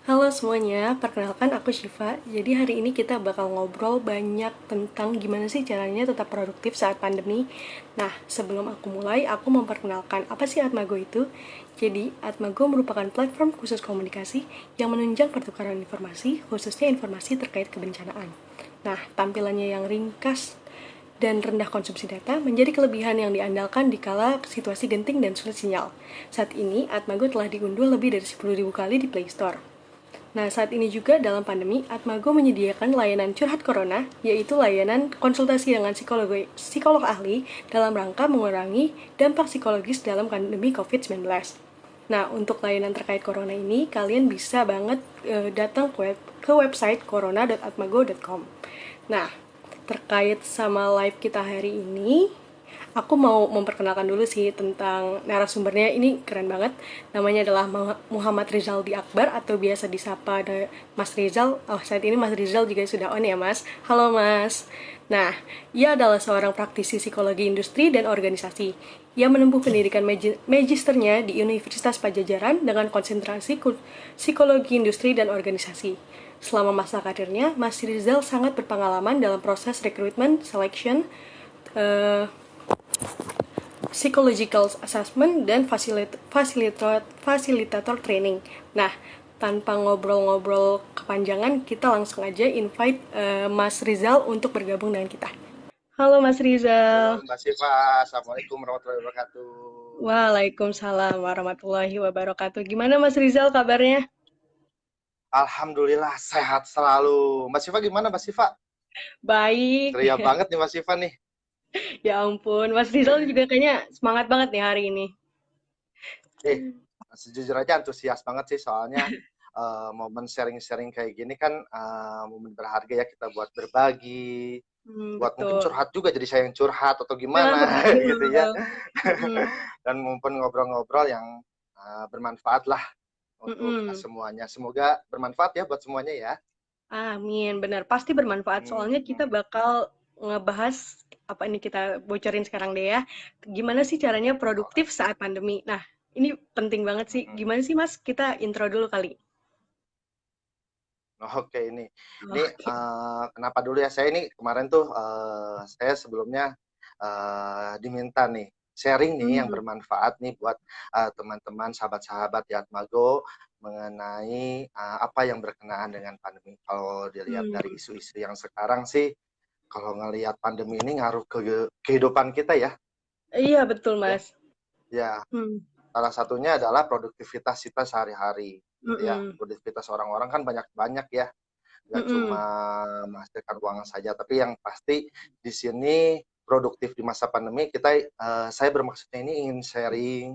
Halo semuanya, perkenalkan aku Syifa. Jadi hari ini kita bakal ngobrol banyak tentang gimana sih caranya tetap produktif saat pandemi. Nah, sebelum aku mulai, aku memperkenalkan apa sih Atmago itu. Jadi, Atmago merupakan platform khusus komunikasi yang menunjang pertukaran informasi, khususnya informasi terkait kebencanaan. Nah, tampilannya yang ringkas dan rendah konsumsi data menjadi kelebihan yang diandalkan di kala situasi genting dan sulit sinyal. Saat ini, Atmago telah diunduh lebih dari 10.000 kali di Play Store. Nah, saat ini juga dalam pandemi, Atmago menyediakan layanan curhat corona, yaitu layanan konsultasi dengan psikolog ahli dalam rangka mengurangi dampak psikologis dalam pandemi COVID-19. Nah, untuk layanan terkait corona ini, kalian bisa banget datang ke website corona.atmago.com. Nah, terkait sama live kita hari ini, aku mau memperkenalkan dulu sih tentang narasumbernya. Ini keren banget. Namanya adalah Muhammad Rizaldi Akbar atau biasa disapa Mas Rizal. Oh, saat ini Mas Rizal juga sudah on ya, Mas. Halo, Mas. Nah, ia adalah seorang praktisi psikologi industri dan organisasi. Ia menempuh pendidikan magisternya di Universitas Pajajaran dengan konsentrasi psikologi industri dan organisasi. Selama masa karirnya, Mas Rizal sangat berpengalaman dalam proses rekrutmen, selection, eh, psychological assessment, dan fasilitator training. Nah, tanpa ngobrol-ngobrol kepanjangan, kita langsung aja invite Mas Rizal untuk bergabung dengan kita. Halo Mas Halo Rizal. Mbak Siva, Assalamualaikum warahmatullahi wabarakatuh. Waalaikumsalam warahmatullahi wabarakatuh. Gimana Mas Rizal kabarnya? Alhamdulillah sehat selalu. Mbak Siva gimana Mbak Siva? Baik. Ceria banget nih Mbak Siva nih. Ya ampun, Mas Rizal juga kayaknya semangat banget nih hari ini. Eh, sejujur aja antusias banget sih soalnya momen sharing-sharing kayak gini kan momen berharga ya kita buat berbagi, buat mungkin Betul. curhat juga jadi saya yang curhat atau Nah, gimana gitu ya. betul. Mm-mm. Dan mumpun ngobrol-ngobrol yang bermanfaat lah untuk Mm-mm. semuanya. Semoga bermanfaat ya buat semuanya ya. Amin, benar. Pasti bermanfaat. Hmm, Soalnya kita bakal ngebahas apa ini kita bocorin sekarang deh ya. Gimana sih caranya produktif boleh. saat pandemi? Nah, ini penting banget sih. Mm-mm. Gimana sih Mas? Kita intro dulu kali. Oke, ini Oke. kenapa dulu ya? Saya ini kemarin tuh saya sebelumnya diminta nih sharing nih yang Hmm. bermanfaat nih buat teman-teman, sahabat-sahabat di Atmago mengenai apa yang berkenaan dengan pandemi. Kalau dilihat dari Hmm. isu-isu yang sekarang sih, kalau ngelihat pandemi ini ngaruh ke kehidupan kita ya, Iya, betul ya, Mas. ya. Hmm. Salah satunya adalah produktivitas kita sehari-hari, gitu ya. Mm-mm. Produktivitas orang-orang kan banyak-banyak ya, nggak cuma Mm-mm. menghasilkan uang saja, tapi yang pasti di sini produktif di masa pandemi kita saya bermaksudnya ini ingin sharing,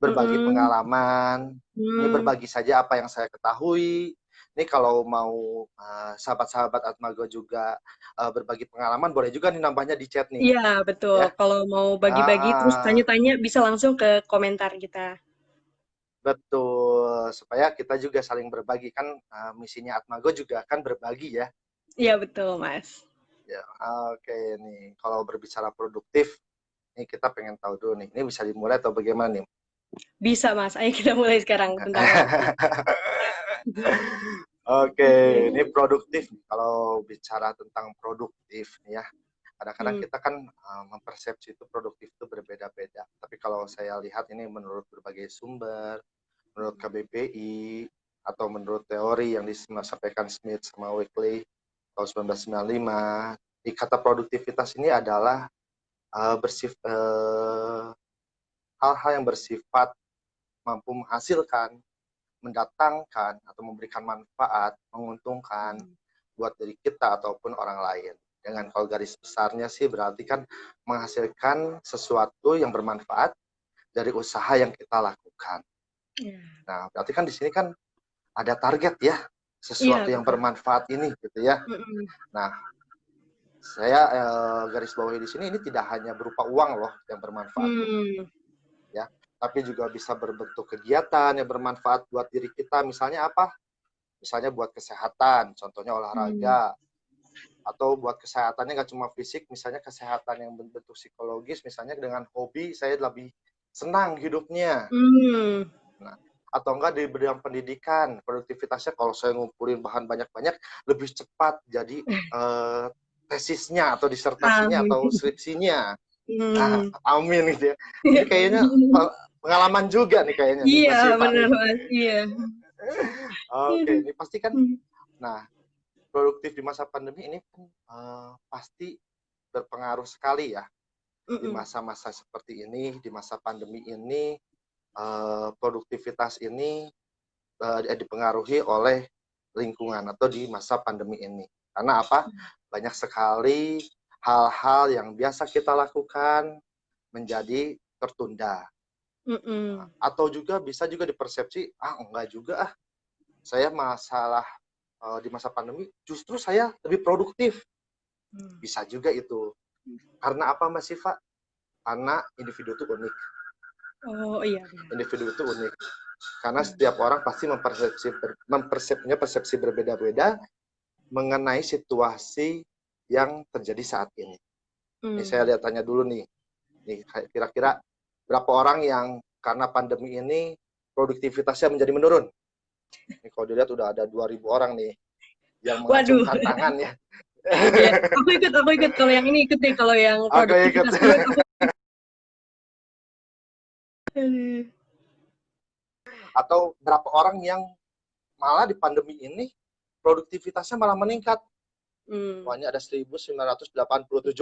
berbagi Mm-mm. pengalaman, ini Hmm. berbagi saja apa yang saya ketahui. Ini kalau mau sahabat-sahabat Atmago juga berbagi pengalaman, boleh juga nih nambahnya di chat nih, Iya, betul. ya. Kalau mau bagi-bagi terus Ah, tanya-tanya bisa langsung ke komentar kita. betul, supaya kita juga saling berbagi kan misinya Atmago juga kan berbagi ya. Iya, betul Mas. Ya, oke nih. Kalau berbicara produktif, ini kita pengen tahu dulu nih. Ini bisa dimulai atau bagaimana nih? Bisa Mas. Ayo kita mulai sekarang tentang produktif. Oke, Oke. ini produktif. Kalau bicara tentang produktif nih ya, kadang-kadang Hmm. kita kan mempersepsi itu produktif itu berbeda-beda. Tapi kalau saya lihat ini menurut berbagai sumber, menurut KBBI, atau menurut teori yang disampaikan Smith sama Wakely tahun 1995, di kata produktivitas ini adalah hal-hal yang bersifat mampu menghasilkan, mendatangkan, atau memberikan manfaat, menguntungkan buat diri kita ataupun orang lain. Dengan kalau garis besarnya sih berarti kan menghasilkan sesuatu yang bermanfaat dari usaha yang kita lakukan. Ya. Nah, berarti kan di sini kan ada target ya, Iya, sesuatu yang betul. bermanfaat ini gitu ya. Mm-mm. Nah, saya garis bawahi di sini ini tidak hanya berupa uang loh yang bermanfaat Hmm. ya, tapi juga bisa berbentuk kegiatan yang bermanfaat buat diri kita. Misalnya apa? Misalnya buat kesehatan, contohnya Hmm. olahraga, atau buat kesehatannya nggak cuma fisik, misalnya kesehatan yang berbentuk psikologis, misalnya dengan hobi saya lebih senang hidupnya. Hmm. Nah, atau enggak di bidang pendidikan, produktivitasnya kalau saya ngumpulin bahan banyak-banyak lebih cepat jadi tesisnya atau disertasinya atau Amin. skripsinya. Nah, Hmm. amin gitu ya. Ini kayaknya pengalaman juga nih kayaknya nih Iya, Mbak Siva benar nih. Mas. Iya. Oke, Aduh. ini pasti kan, Hmm. nah produktif di masa pandemi ini kan pasti berpengaruh sekali ya di Mm-mm. masa-masa seperti ini, di masa pandemi ini, produktivitas ini dipengaruhi oleh lingkungan atau di masa pandemi ini. Karena apa? Banyak sekali hal-hal yang biasa kita lakukan menjadi tertunda. Mm-mm. Atau juga bisa juga dipersepsi, enggak juga saya masalah di masa pandemi justru saya lebih produktif. Hmm. Bisa juga itu. Karena apa Mas Siva? Karena individu itu unik. Oh iya benar. Individu itu unik. Karena Hmm. setiap orang pasti persepsi berbeda-beda mengenai situasi yang terjadi saat ini. Ini saya Hmm. lihat tanya dulu nih kira-kira berapa orang yang karena pandemi ini produktivitasnya menjadi menurun? Ini kalau dilihat udah ada 2.000 orang nih yang Waduh. mengacungkan tangan ya. Iya, aku ikut kalau yang ini ikut deh kalau yang Oke, ikut. produktivitas menurut aku. Aduh. Atau berapa orang yang malah di pandemi ini produktivitasnya malah meningkat. Hmm. Wah, ini ada 1.987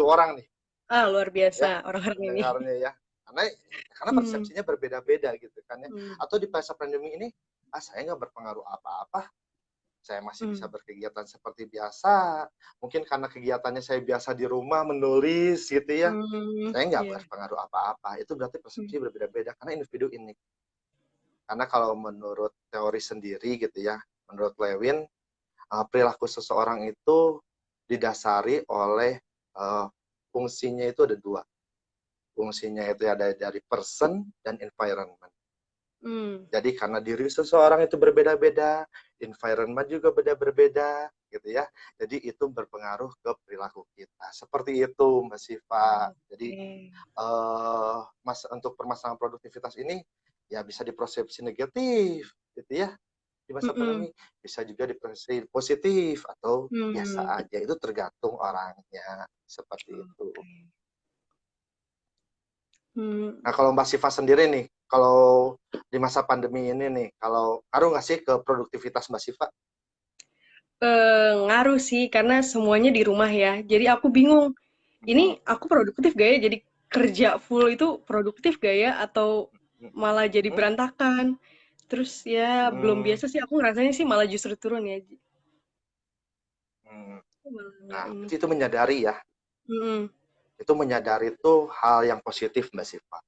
orang nih Luar biasa ya orang-orang ini. pendengarnya ya. Karena Hmm. persepsinya berbeda-beda gitu kan ya. Hmm. Atau di masa pandemi ini, saya nggak berpengaruh apa-apa, saya masih bisa Hmm. berkegiatan seperti biasa. Mungkin karena kegiatannya saya biasa di rumah menulis gitu ya. Hmm. Saya nggak Iya. berpengaruh apa-apa. Itu berarti Hmm. persepsi berbeda-beda karena individu ini. Karena kalau menurut teori sendiri gitu ya, menurut Lewin, perilaku seseorang itu didasari oleh fungsinya itu ada dua. Fungsinya itu ada dari person dan environment. Hmm. Jadi karena diri seseorang itu berbeda-beda, environment juga beda-berbeda, gitu ya. Jadi itu berpengaruh ke perilaku kita. Seperti itu, Mbak Siva. Jadi Oke. untuk permasalahan produktivitas ini ya bisa dipersepsi negatif, gitu ya. Di masa Mm-mm. pandemi bisa juga dipersepsi positif atau Hmm. biasa aja. Itu tergantung orangnya, seperti itu. Oke. Hmm. Nah, kalau Mbak Siva sendiri nih, kalau di masa pandemi ini nih, kalau ngaruh nggak sih ke produktivitas Mbak Siva? Ngaruh sih karena semuanya di rumah ya. Jadi aku bingung, ini Hmm. aku produktif gak ya? Jadi kerja full itu produktif gak ya? Atau malah jadi Hmm. berantakan? Terus ya belum Hmm. biasa sih aku ngerasanya sih malah justru turun ya. Hmm. Malah nggak Nah, ini. itu menyadari ya. Mm-mm. Itu menyadari itu hal yang positif Mbak Siva.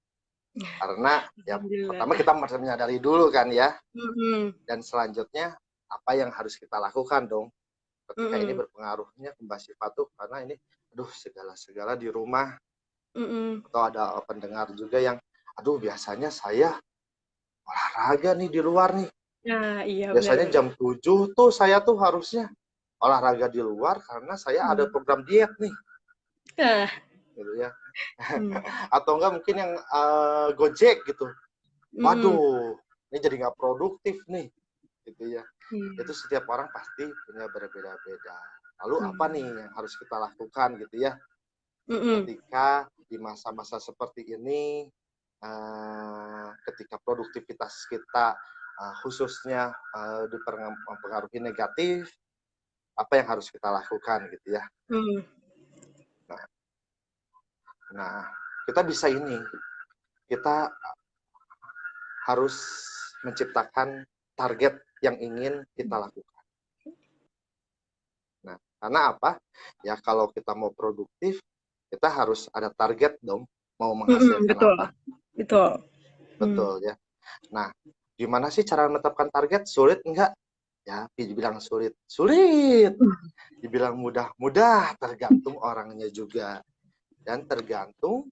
Karena ya pertama Alhamdulillah. kita harus menyadari dulu kan ya. Mm-mm. Dan selanjutnya apa yang harus kita lakukan dong ketika ini Mm-mm. berpengaruhnya ke Mbak Siva tuh karena ini aduh segala-segala di rumah Mm-mm. atau ada pendengar juga yang aduh biasanya saya olahraga nih di luar nih. Nah, iya Biasanya benar-benar. jam 7 tuh saya tuh harusnya olahraga di luar karena saya ada Hmm. program diet nih Ah, gitu ya. hmm. Atau enggak mungkin yang Gojek gitu. Mm-mm. Waduh, ini jadi nggak produktif nih gitu ya. Itu Iya. setiap orang pasti punya berbeda-beda. Lalu apa nih Hmm. yang harus kita lakukan gitu ya Mm-mm. ketika di masa-masa seperti ini ketika produktivitas kita khususnya mempengaruhi negatif, apa yang harus kita lakukan gitu ya. Hmm. Nah, nah kita bisa ini, kita harus menciptakan target yang ingin kita lakukan. Nah, karena apa? Ya kalau kita mau produktif, kita harus ada target dong, mau Mm-mm. menghasilkan Betul, apa. betul. Hmm. Betul ya. Nah, gimana sih cara menetapkan target? Sulit enggak? Ya, dibilang sulit. Sulit. Dibilang mudah-mudah, tergantung orangnya juga. Dan tergantung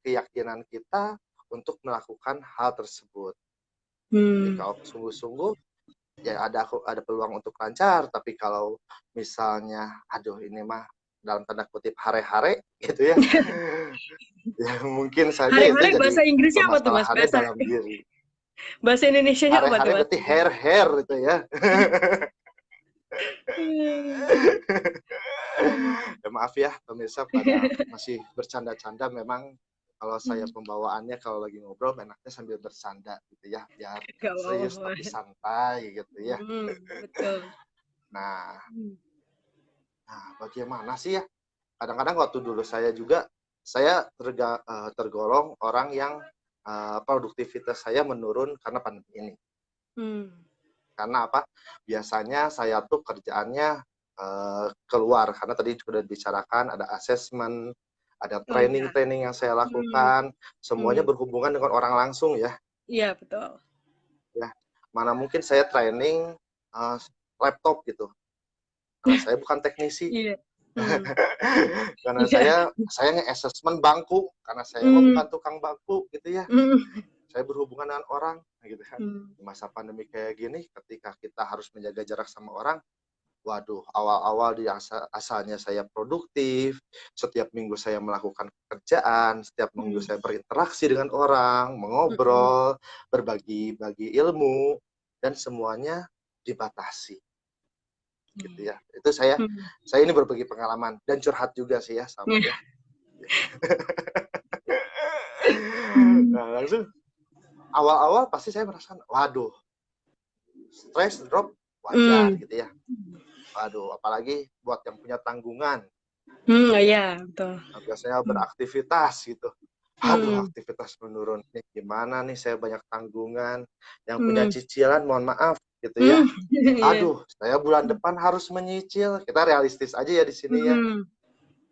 keyakinan kita untuk melakukan hal tersebut. Jadi Hmm. kalau sungguh-sungguh, ya ada peluang untuk lancar. Tapi kalau misalnya, aduh ini mah dalam tanda kutip hare-hare gitu ya, ya mungkin saja itu Hari-hari jadi bahasa Inggrisnya apa tuh Mas? permasalahannya Bahasa dalam diri. Bahasa Indonesianya apa Hare-hare tuh Mas? berarti hair itu ya. Ya, maaf ya pemirsa pada masih bercanda-canda, memang kalau saya pembawaannya kalau lagi ngobrol enaknya sambil bercanda gitu ya, biar Gak serius apa-apa. tapi santai gitu ya. Betul. Nah, Hmm. bagaimana sih ya? Kadang-kadang waktu dulu saya juga, saya tergolong orang yang produktivitas saya menurun karena pandemi ini. Hmm. Karena apa? Biasanya saya tuh kerjaannya keluar, karena tadi sudah dibicarakan ada assessment, ada Oh iya. training-training yang saya Hmm. lakukan, semuanya Hmm. berhubungan dengan orang langsung ya. Iya betul. Ya, mana mungkin saya training uh, laptop gitu, karena saya bukan teknisi. Iya. Hmm. Karena Iya. saya nge-assessment bangku, karena saya mah Hmm. bukan tukang bangku gitu ya. Hmm. Saya berhubungan dengan orang gitu kan. Hmm. Di masa pandemi kayak gini, ketika kita harus menjaga jarak sama orang, waduh, awal-awal asalnya saya produktif, setiap minggu saya melakukan pekerjaan, setiap minggu Hmm. saya berinteraksi dengan orang, Hmm. mengobrol, berbagi ilmu, dan semuanya dibatasi gitu ya. Itu Hmm. saya ini berbagi pengalaman dan curhat juga sih ya sama ya. Hmm. Nah, langsung awal-awal pasti saya merasakan, waduh, stres drop wajar Hmm. gitu ya. Waduh, apalagi buat yang punya tanggungan Hmm. Oh gitu ya. iya betul. Nah, biasanya Hmm. beraktivitas gitu. Aduh, Hmm. aktivitas menurun. Nih, gimana nih saya banyak tanggungan. Yang punya Hmm. cicilan, mohon maaf gitu ya. Hmm. Iya. Aduh, saya bulan depan harus menyicil. Kita realistis aja ya di sini ya. Hmm.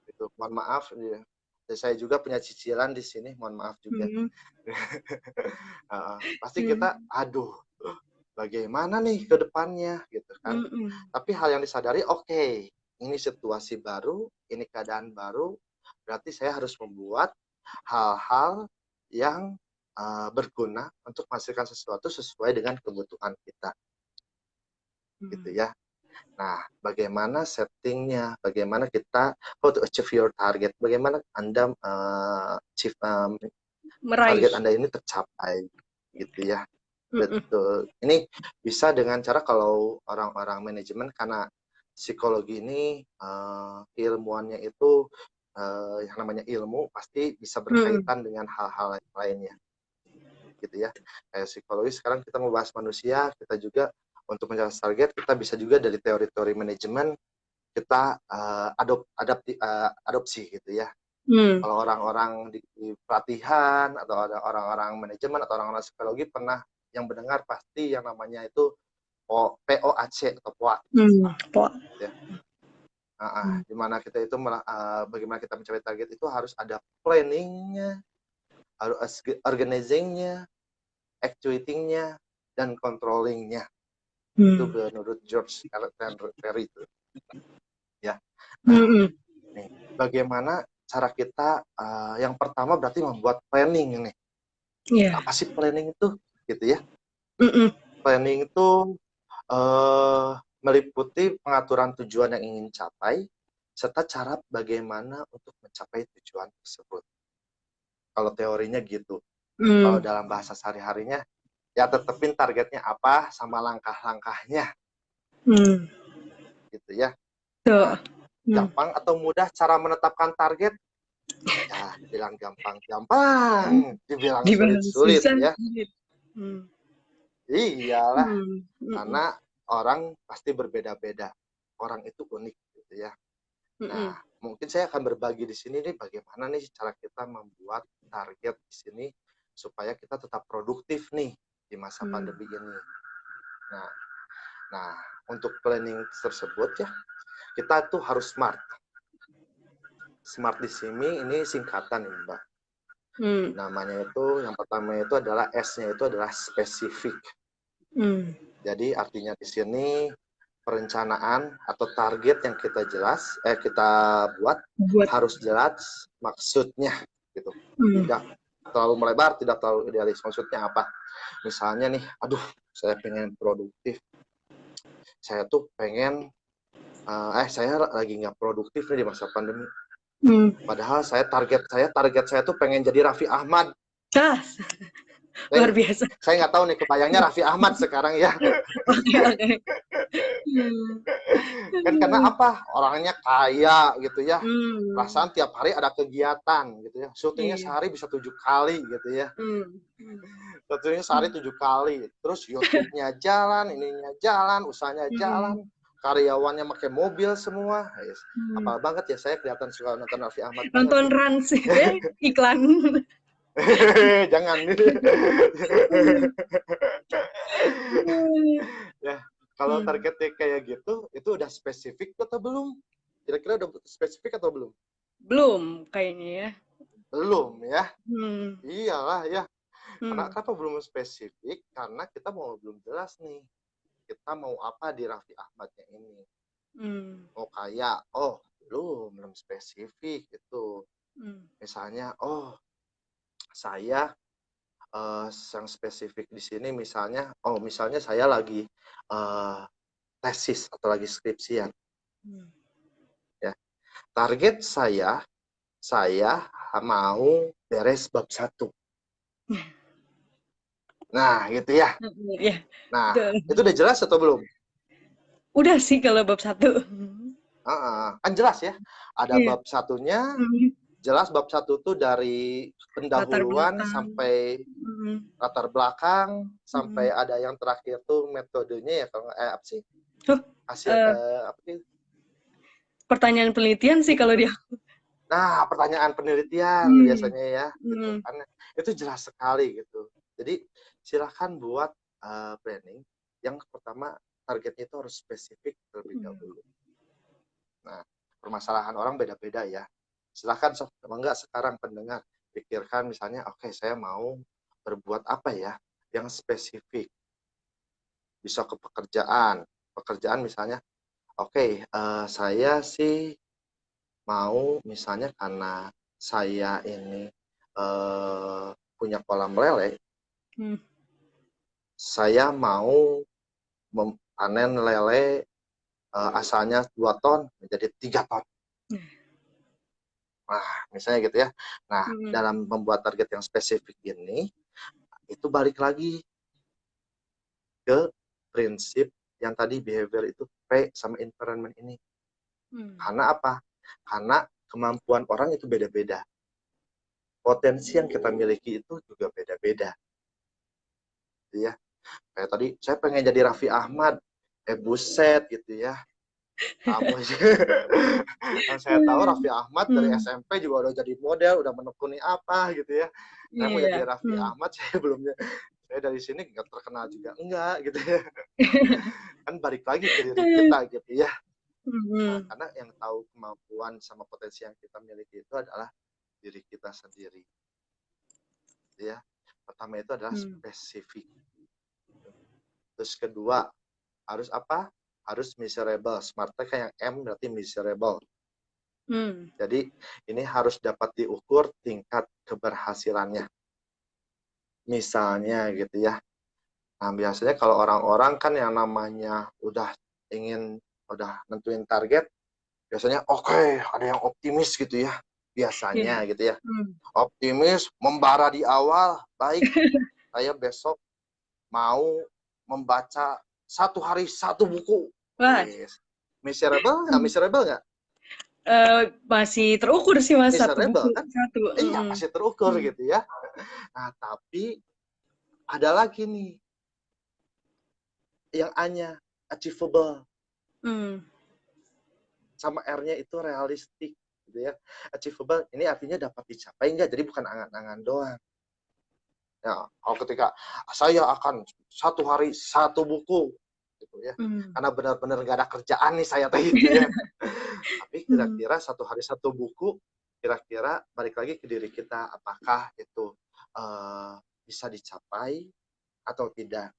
Gitu. Mohon maaf ya. Dan saya juga punya cicilan di sini, mohon maaf juga. Hmm. Pasti Hmm. kita, aduh, bagaimana nih ke depannya gitu kan. Hmm. Tapi hal yang disadari, oke, ini situasi baru, ini keadaan baru, berarti saya harus membuat hal-hal yang berguna untuk menghasilkan sesuatu sesuai dengan kebutuhan kita gitu Hmm. ya. Nah, bagaimana settingnya, bagaimana kita how to achieve your target, bagaimana Anda achieve, Meraih. target Anda ini tercapai gitu ya. Hmm. Betul. Ini bisa dengan cara, kalau orang-orang manajemen, karena psikologi ini keilmuannya itu yang namanya ilmu pasti bisa Hmm. berkaitan dengan hal-hal lainnya gitu ya. Kayak psikologi sekarang kita membahas manusia, kita juga untuk mencapai target kita bisa juga dari teori-teori manajemen kita adopsi gitu ya. Hmm. Kalau orang-orang di pelatihan atau ada orang-orang manajemen atau orang-orang psikologi pernah yang mendengar pasti yang namanya itu POAC atau POAC Hmm. Po. ya. Hmm. Dimana kita itu bagaimana kita mencapai target itu harus ada planningnya, harus organizingnya, actuatingnya, dan controllingnya. Itu Hmm. menurut George Perry itu ya. Nah, Hmm. nih bagaimana cara kita yang pertama berarti membuat planning ini. Iya. Apa sih planning itu gitu ya. Hmm. Planning itu meliputi pengaturan tujuan yang ingin capai serta cara bagaimana untuk mencapai tujuan tersebut. Kalau teorinya gitu. Kalau Hmm. dalam bahasa sehari-harinya ya tetepin targetnya apa sama langkah-langkahnya Hmm. gitu ya. Tuh. Nah, Hmm. gampang atau mudah cara menetapkan target? Ya, dibilang gampang, gampang. Dibilang sulit, Dibilang sulit susah. ya. Hmm. Iyalah, Hmm. Hmm. karena orang pasti berbeda-beda. Orang itu unik gitu ya. Hmm. Nah, mungkin saya akan berbagi di sini nih bagaimana nih cara kita membuat target di sini supaya kita tetap produktif nih di masa Hmm. pandemi ini. Nah, nah untuk planning tersebut ya, kita tuh harus smart. Smart di sini ini singkatan nih, Mbak. Hmm. Namanya itu yang pertama itu adalah S-nya itu adalah spesifik. Hmm. Jadi artinya di sini perencanaan atau target yang kita buat Buat. harus jelas maksudnya gitu. Hmm. Tidak terlalu melebar, tidak terlalu idealis. Maksudnya apa? Misalnya nih, aduh, saya pengen produktif. Saya tuh pengen saya lagi nggak produktif nih di masa pandemi. Hmm. Padahal target saya tuh pengen jadi Raffi Ahmad. Ah. Luar Saya biasa. saya nggak tahu nih, kebayangnya Raffi Ahmad sekarang ya. Oke, oke. Hmm. Kan karena apa? Orangnya kaya gitu ya. Hmm. Perasaan tiap hari ada kegiatan gitu ya. Syutingnya Iya. sehari bisa 7 kali gitu ya. Hmm. Syutingnya sehari Hmm. 7 kali. Terus YouTube-nya jalan, ininya jalan, usahanya Hmm. jalan. Karyawannya pakai mobil semua. Yes. Hmm. Apal banget ya, saya kelihatan suka nonton Raffi Ahmad banget Nonton nih. Rans iklan. Jangan. Ya, kalau Hmm. targetnya kayak gitu, itu udah spesifik atau belum? Kira-kira udah spesifik atau belum? Belum kayaknya ya. Belum ya. Hmm. Iyalah ya. Karena Hmm. kenapa belum spesifik? Karena kita belum jelas nih. Kita mau apa di Raffi Ahmadnya ini? Hmm. Mau kaya? Oh, belum spesifik itu. Hmm. Misalnya, oh, saya yang spesifik di sini misalnya, oh misalnya saya lagi eh, tesis atau lagi skripsian. Hmm. Ya, target saya mau beres bab 1. Nah, gitu ya. Ya, Nah, betul. itu udah jelas atau belum? Udah sih kalau bab satu. Kan jelas ya. Ada Iya. bab satunya, Hmm. jelas bab 1 tuh dari Latar pendahuluan belakang. sampai Hmm. latar belakang, sampai Hmm. ada yang terakhir tuh metodenya ya, kalau apa sih? Oh, Hasil eh, apa sih? pertanyaan penelitian sih kalau dia. Nah, pertanyaan penelitian Hmm. biasanya ya, gitu Hmm. kan. Itu jelas sekali gitu. Jadi silakan buat planning. Yang pertama, targetnya itu harus spesifik terlebih Hmm. dahulu. Nah, permasalahan orang beda-beda ya. Silakan enggak sekarang pendengar pikirkan misalnya, oke, saya mau berbuat apa ya yang spesifik. Bisa ke pekerjaan. Pekerjaan misalnya, oke, saya sih mau misalnya karena saya ini punya kolam lele, Hmm. saya mau panen lele asalnya 2 ton menjadi 3 ton. Nah, misalnya gitu ya. Nah, Hmm. dalam membuat target yang spesifik ini, itu balik lagi ke prinsip yang tadi behavior itu P sama environment ini. Hmm. Karena apa? Karena kemampuan orang itu beda-beda. Potensi yang kita miliki itu juga beda-beda. Gitu ya. Kayak tadi, saya pengen jadi Raffi Ahmad. Buset gitu ya. Kamu yang saya tahu Raffi Ahmad dari Hmm. SMP juga udah jadi model, udah menekuni apa gitu ya. Saya mau Iya. jadi Raffi Hmm. Ahmad, saya belumnya, saya dari sini nggak terkenal juga enggak gitu ya. Kan balik lagi ke diri kita gitu ya. Nah, Hmm. karena yang tahu kemampuan sama potensi yang kita miliki itu adalah diri kita sendiri. Ya, pertama itu adalah Hmm. spesifik. Terus kedua, harus apa? Harus measurable. Smart kayak yang M berarti measurable. Hmm. Jadi ini harus dapat diukur tingkat keberhasilannya. Misalnya gitu ya. Nah, biasanya kalau orang-orang kan yang namanya udah nentuin target, biasanya oke, ada yang optimis gitu ya. Iya. Biasanya gitu ya. Hmm. Optimis, membara di awal, baik, saya besok mau membaca 1 hari 1 buku. Wah, Yes. Miserable nggak? Miserable nggak? masih terukur sih Mas, satu buku, Miserable kan? satu. Iya, Mhm. masih terukur Hmm. gitu ya. Nah, tapi ada lagi nih yang A-nya achievable, Hmm. sama R-nya itu realistik gitu ya. Achievable ini artinya dapat dicapai enggak, jadi bukan angan-angan doang. Ya, kalau ketika saya akan 1 hari 1 buku gitu ya. Hmm. Karena benar-benar nggak ada kerjaan nih saya teh gitu ya. Tapi Hmm. kira-kira 1 hari 1 buku, kira-kira balik lagi ke diri kita, apakah itu bisa dicapai atau tidak.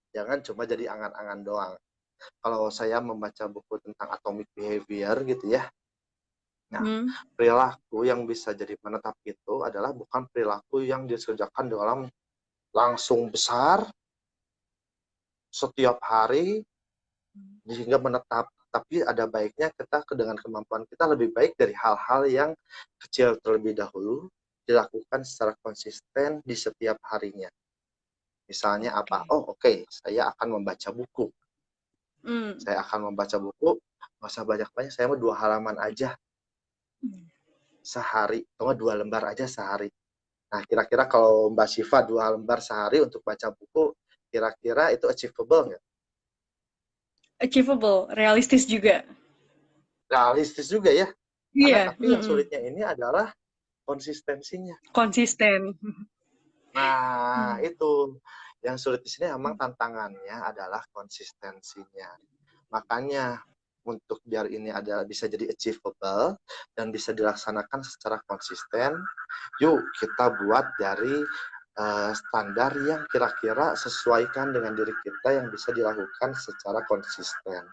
Jangan cuma jadi angan-angan doang. Kalau saya membaca buku tentang atomic behavior gitu ya, nah, Hmm. perilaku yang bisa jadi penetap itu adalah bukan perilaku yang dikerjakan dalam langsung besar setiap hari sehingga menetap. Tapi ada baiknya kita dengan kemampuan kita lebih baik dari hal-hal yang kecil terlebih dahulu dilakukan secara konsisten di setiap harinya. Misalnya apa? Oke. Oh, oke, saya akan membaca buku. Hmm. Saya akan membaca buku, nggak usah banyak-banyak, saya mau 2 halaman aja Hmm. sehari, atau nggak 2 lembar aja sehari. Nah, kira-kira kalau Mbak Syifa 2 lembar sehari untuk baca buku, kira-kira itu achievable nggak? Achievable, realistis juga. Realistis juga ya. Karena Iya, tapi yang sulitnya ini adalah konsistensinya. konsisten. Nah, Hmm. itu yang sulit di sini memang tantangannya adalah konsistensinya. Makanya untuk biar ini ada bisa jadi achievable dan bisa dilaksanakan secara konsisten, yuk kita buat dari standar yang kira-kira sesuaikan dengan diri kita yang bisa dilakukan secara konsisten.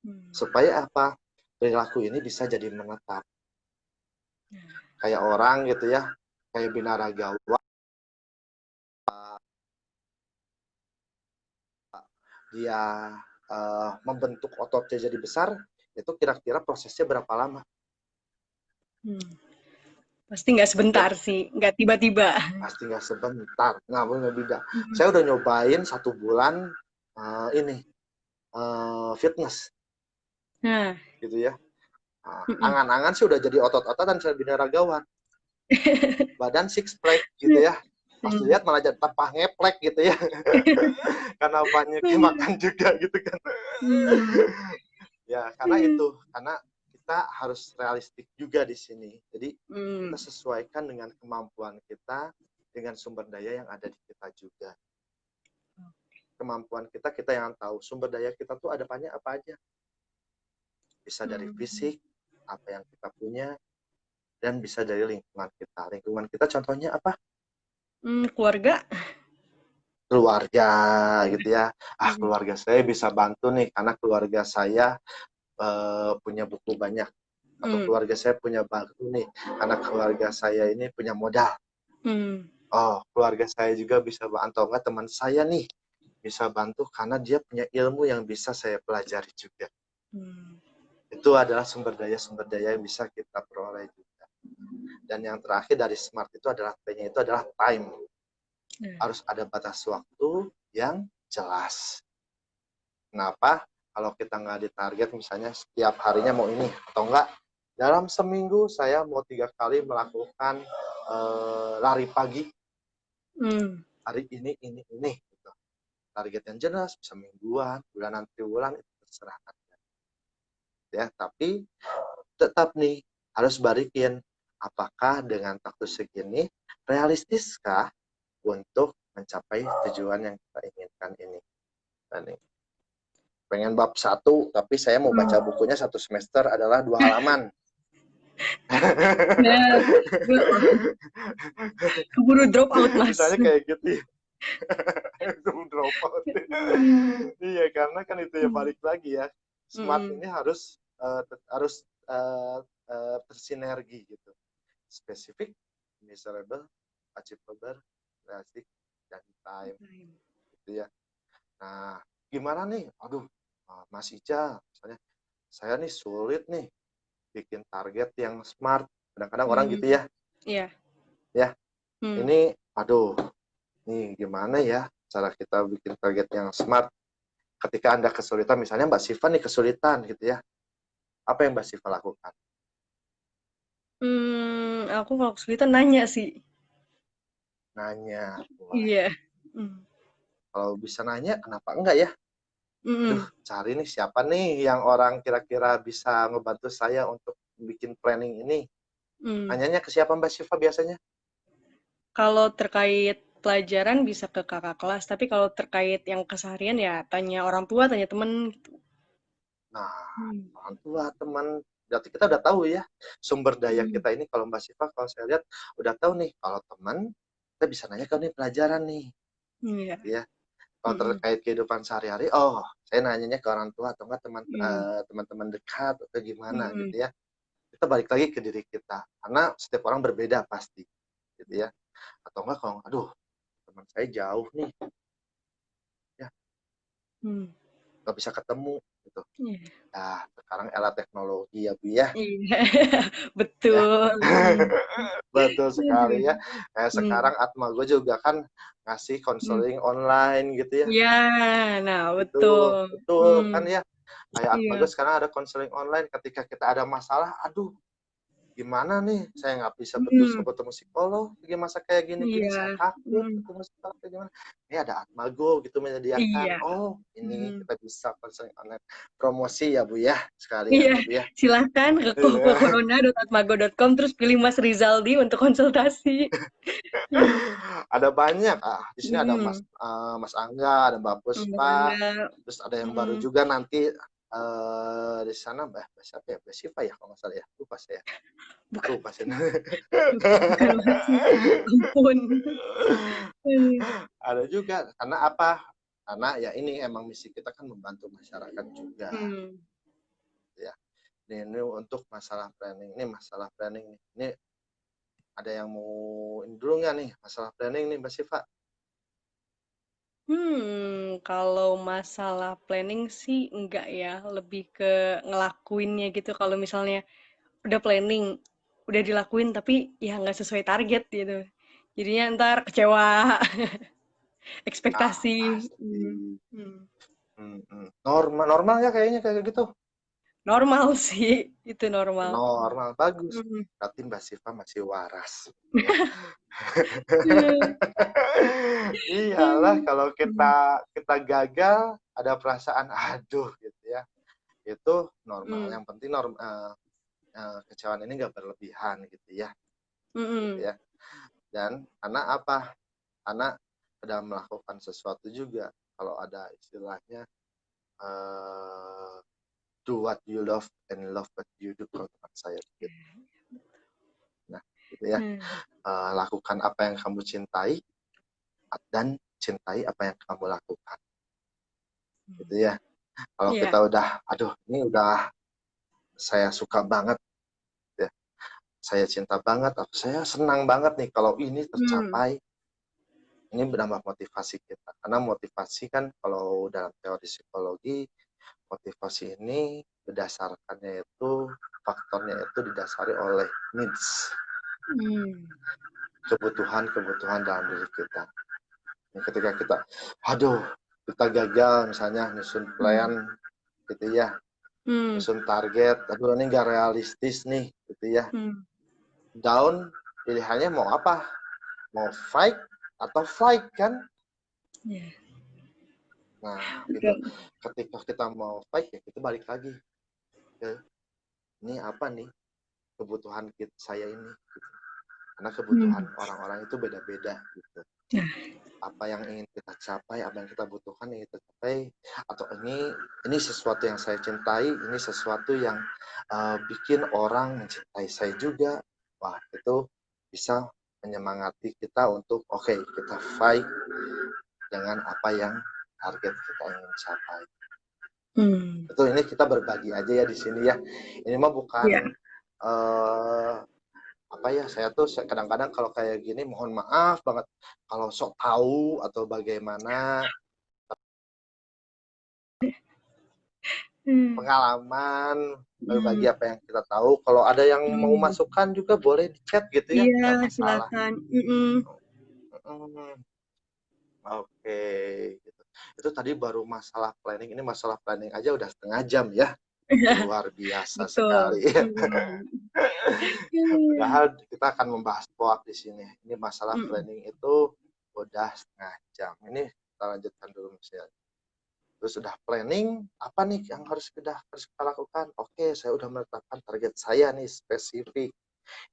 Hmm. Supaya apa? Perilaku ini bisa jadi menetap. Nah. Kayak orang gitu ya, kayak binaragawan, dia membentuk ototnya jadi besar, itu kira-kira prosesnya berapa lama? Hmm. Pasti nggak Ya, sebentar sih, nggak tiba-tiba. pasti nggak sebentar. Nggak boleh beda. Hmm. Saya udah nyobain 1 bulan ini fitness, Nah. gitu ya. Nah, Hmm. angan-angan sih udah jadi otot-ototan saya binaragawan. Badan six pack gitu ya. Pas Hmm. dilihat malah jadi tapah ngeplek gitu ya. Karena banyak makan juga gitu kan. Hmm. Ya, karena kita harus realistik juga di sini. Jadi Hmm. kita sesuaikan dengan kemampuan kita dengan sumber daya yang ada di kita juga. Kemampuan kita yang tahu. Sumber daya kita tuh ada banyak apa aja. Bisa dari Hmm. fisik, apa yang kita punya, dan bisa dari lingkungan kita. Lingkungan kita contohnya apa? Hmm. Keluarga. Keluarga gitu ya. Hmm. Keluarga saya bisa bantu nih karena keluarga saya punya buku banyak. Atau Hmm. keluarga saya punya bantu nih karena keluarga saya ini punya modal. Hmm. Oh, keluarga saya juga bisa bantu. Enggak, teman saya nih bisa bantu karena dia punya ilmu yang bisa saya pelajari juga. Hmm. Itu adalah sumber daya yang bisa kita peroleh juga. Dan yang terakhir dari smart itu adalah T-nya itu adalah time. Nah. Harus ada batas waktu yang jelas. Kenapa? Kalau kita nggak ditarget misalnya setiap harinya mau ini atau enggak, dalam seminggu saya mau 3 kali melakukan lari pagi. Hmm. Hari ini. Gitu. Target yang jelas, bisa mingguan, bulanan, triwulan, itu terserah Anda. Ya, tapi tetap nih harus balikin apakah dengan waktu segini realistiskah untuk mencapai tujuan yang kita inginkan ini. Dan nih, pengen bab 1 tapi saya mau baca Hmm. bukunya 1 semester adalah 2 halaman. Nah, keburu drop out, Mas. Misalnya kayak gitu ya. Drop out. Hmm. Iya, karena kan itu ya Hmm. balik lagi ya. Smart Hmm. ini harus tersinergi gitu. Spesifik, measurable, achievable, realistic, dan time gitu ya. Nah, gimana nih? Aduh, Mas Ica, misalnya saya nih sulit nih bikin target yang smart. Kadang-kadang orang Hmm. gitu ya. Iya. Ya, Hmm. ini aduh, nih gimana ya cara kita bikin target yang smart ketika Anda kesulitan, misalnya Mbak Siva nih kesulitan gitu ya. Apa yang Mbak Siva lakukan? Aku kalau kesulitan nanya sih. Nanya. Wah, Iya. Hmm. kalau bisa nanya, kenapa enggak ya? Duh, Hmm. cari nih siapa nih yang orang kira-kira bisa ngebantu saya untuk bikin planning ini. Hmm. Nanyanya ke siapa Mbak Siva biasanya? Kalau terkait pelajaran bisa ke kakak kelas, tapi kalau terkait yang keseharian ya tanya orang tua, tanya temen gitu. Nah, Hmm. orang tua, teman, berarti kita udah tahu ya sumber daya Hmm. kita ini. Kalau Mbak Siva, kalau saya lihat udah tahu nih, kalau teman kita bisa nanya ke nih pelajaran nih, Iya. ya. Kalau Hmm. terkait kehidupan sehari-hari, oh saya nanyanya ke orang tua atau enggak Hmm. teman-teman dekat atau gimana Hmm. gitu ya. Kita balik lagi ke diri kita, karena setiap orang berbeda pasti, gitu ya. Atau enggak kalau aduh teman saya jauh nih, ya Hmm. nggak bisa ketemu. gitu. Iya. Nah, sekarang era teknologi ya Bu ya. Iya. Ya. Betul. Betul sekali ya. Aduh. Kayak Hmm. sekarang Atmago juga kan ngasih Hmm. konseling online gitu ya. Iya, nah betul. Betul, betul Hmm. kan ya. Kayak Iya. Atmago sekarang ada konseling online ketika kita ada masalah, aduh gimana nih, saya nggak bisa Hmm. ketemu psikolog, lagi masa kayak gini-gini, Iya. saya takut Hmm. ketemu psikolog kayak gimana. Ini ada Atmago gitu menyediakan, Iya. oh ini Hmm. kita bisa konseling online. Promosi ya Bu ya, Iya, sekalian ya Bu ya. silahkan ke corona.atmago.com terus pilih Mas Rizaldi untuk konsultasi. Ada banyak, di sini ada Hmm. Mas Angga, ada Mbak Mas Puspa, Angga. terus ada yang baru Hmm. juga nanti di sana siapa ya, Mbak Siva ya kalau nggak salah ya, lupa saya. Bukan, Lupa saya. bukan Mas Siva. Ampun. Ada juga, karena apa? Karena ya ini emang misi kita kan membantu masyarakat juga. Hmm. Ya, ini untuk masalah planning. Ini masalah planning nih. Ini ada yang mau ini dulu nggak nih masalah planning nih Mbak Siva? Kalau masalah planning sih enggak ya, lebih ke ngelakuinnya gitu. Kalau misalnya udah planning, udah dilakuin tapi ya nggak sesuai target gitu. Jadinya ntar kecewa, ekspektasi. Pasti. Hmm. Hmm. Normal, normal ya kayaknya kayak gitu. Normal sih, itu normal. Normal, bagus. Hmm. Berarti Mbak Siva masih waras. Ya. Iyalah kalau Hmm. kita gagal ada perasaan aduh gitu ya. Itu normal. Hmm. Yang penting kecewaan ini nggak berlebihan gitu ya. Gitu Hmm. ya. Dan karena apa? Karena sedang melakukan sesuatu juga. Kalau ada istilahnya uh, do what you love and love what you do, kalau teman saya gitu. Nah, gitu ya. Hmm. Lakukan apa yang kamu cintai dan cintai apa yang kamu lakukan. Gitu ya. Kalau Iya. kita udah, aduh, ini udah saya suka banget, ya. Saya cinta banget, atau saya senang banget nih kalau ini Hmm. tercapai. Ini menambah motivasi kita. Karena motivasi kan kalau dalam teori psikologi, motivasi ini berdasarkannya itu, faktornya itu didasari oleh needs, Hmm. kebutuhan-kebutuhan dalam diri kita. Ketika kita, aduh, kita gagal misalnya nyusun Hmm. plan gitu ya, Hmm. nyusun target, aduh ini nggak realistis nih gitu ya. Hmm. Down, pilihannya mau apa? Mau fight atau flight kan? Iya. Nah, gitu. Betul. Ketika kita mau fight ya kita balik lagi ke ini apa nih kebutuhan saya ini gitu. Karena kebutuhan Hmm. orang-orang itu beda-beda gitu. Nah. Apa yang ingin kita capai, apa yang kita butuhkan, yang kita capai, atau ini sesuatu yang saya cintai, ini sesuatu yang bikin orang mencintai saya juga. Wah, itu bisa menyemangati kita untuk oke, kita fight dengan apa yang target kita ingin capai. Hmm. Betul, ini kita berbagi aja ya di sini ya. Ini mah bukan Iya. apa ya, saya tuh kadang-kadang kalau kayak gini mohon maaf banget kalau sok tahu atau bagaimana Hmm. pengalaman, berbagi Hmm. apa yang kita tahu. Kalau ada yang mau Hmm. masukkan juga boleh di chat gitu ya, Iya, nggak masalah. silakan. Hmm. Oke, gitu. Itu tadi baru masalah planning. Ini masalah planning aja udah setengah jam ya. Luar biasa Betul. sekali. Hmm. Hmm. Padahal kita akan membahas POAK di sini. Ini masalah Hmm. planning itu udah setengah jam. Ini kita lanjutkan dulu misalnya. Terus sudah planning, apa nih yang harus kita lakukan? Oke, saya udah menetapkan target saya nih spesifik.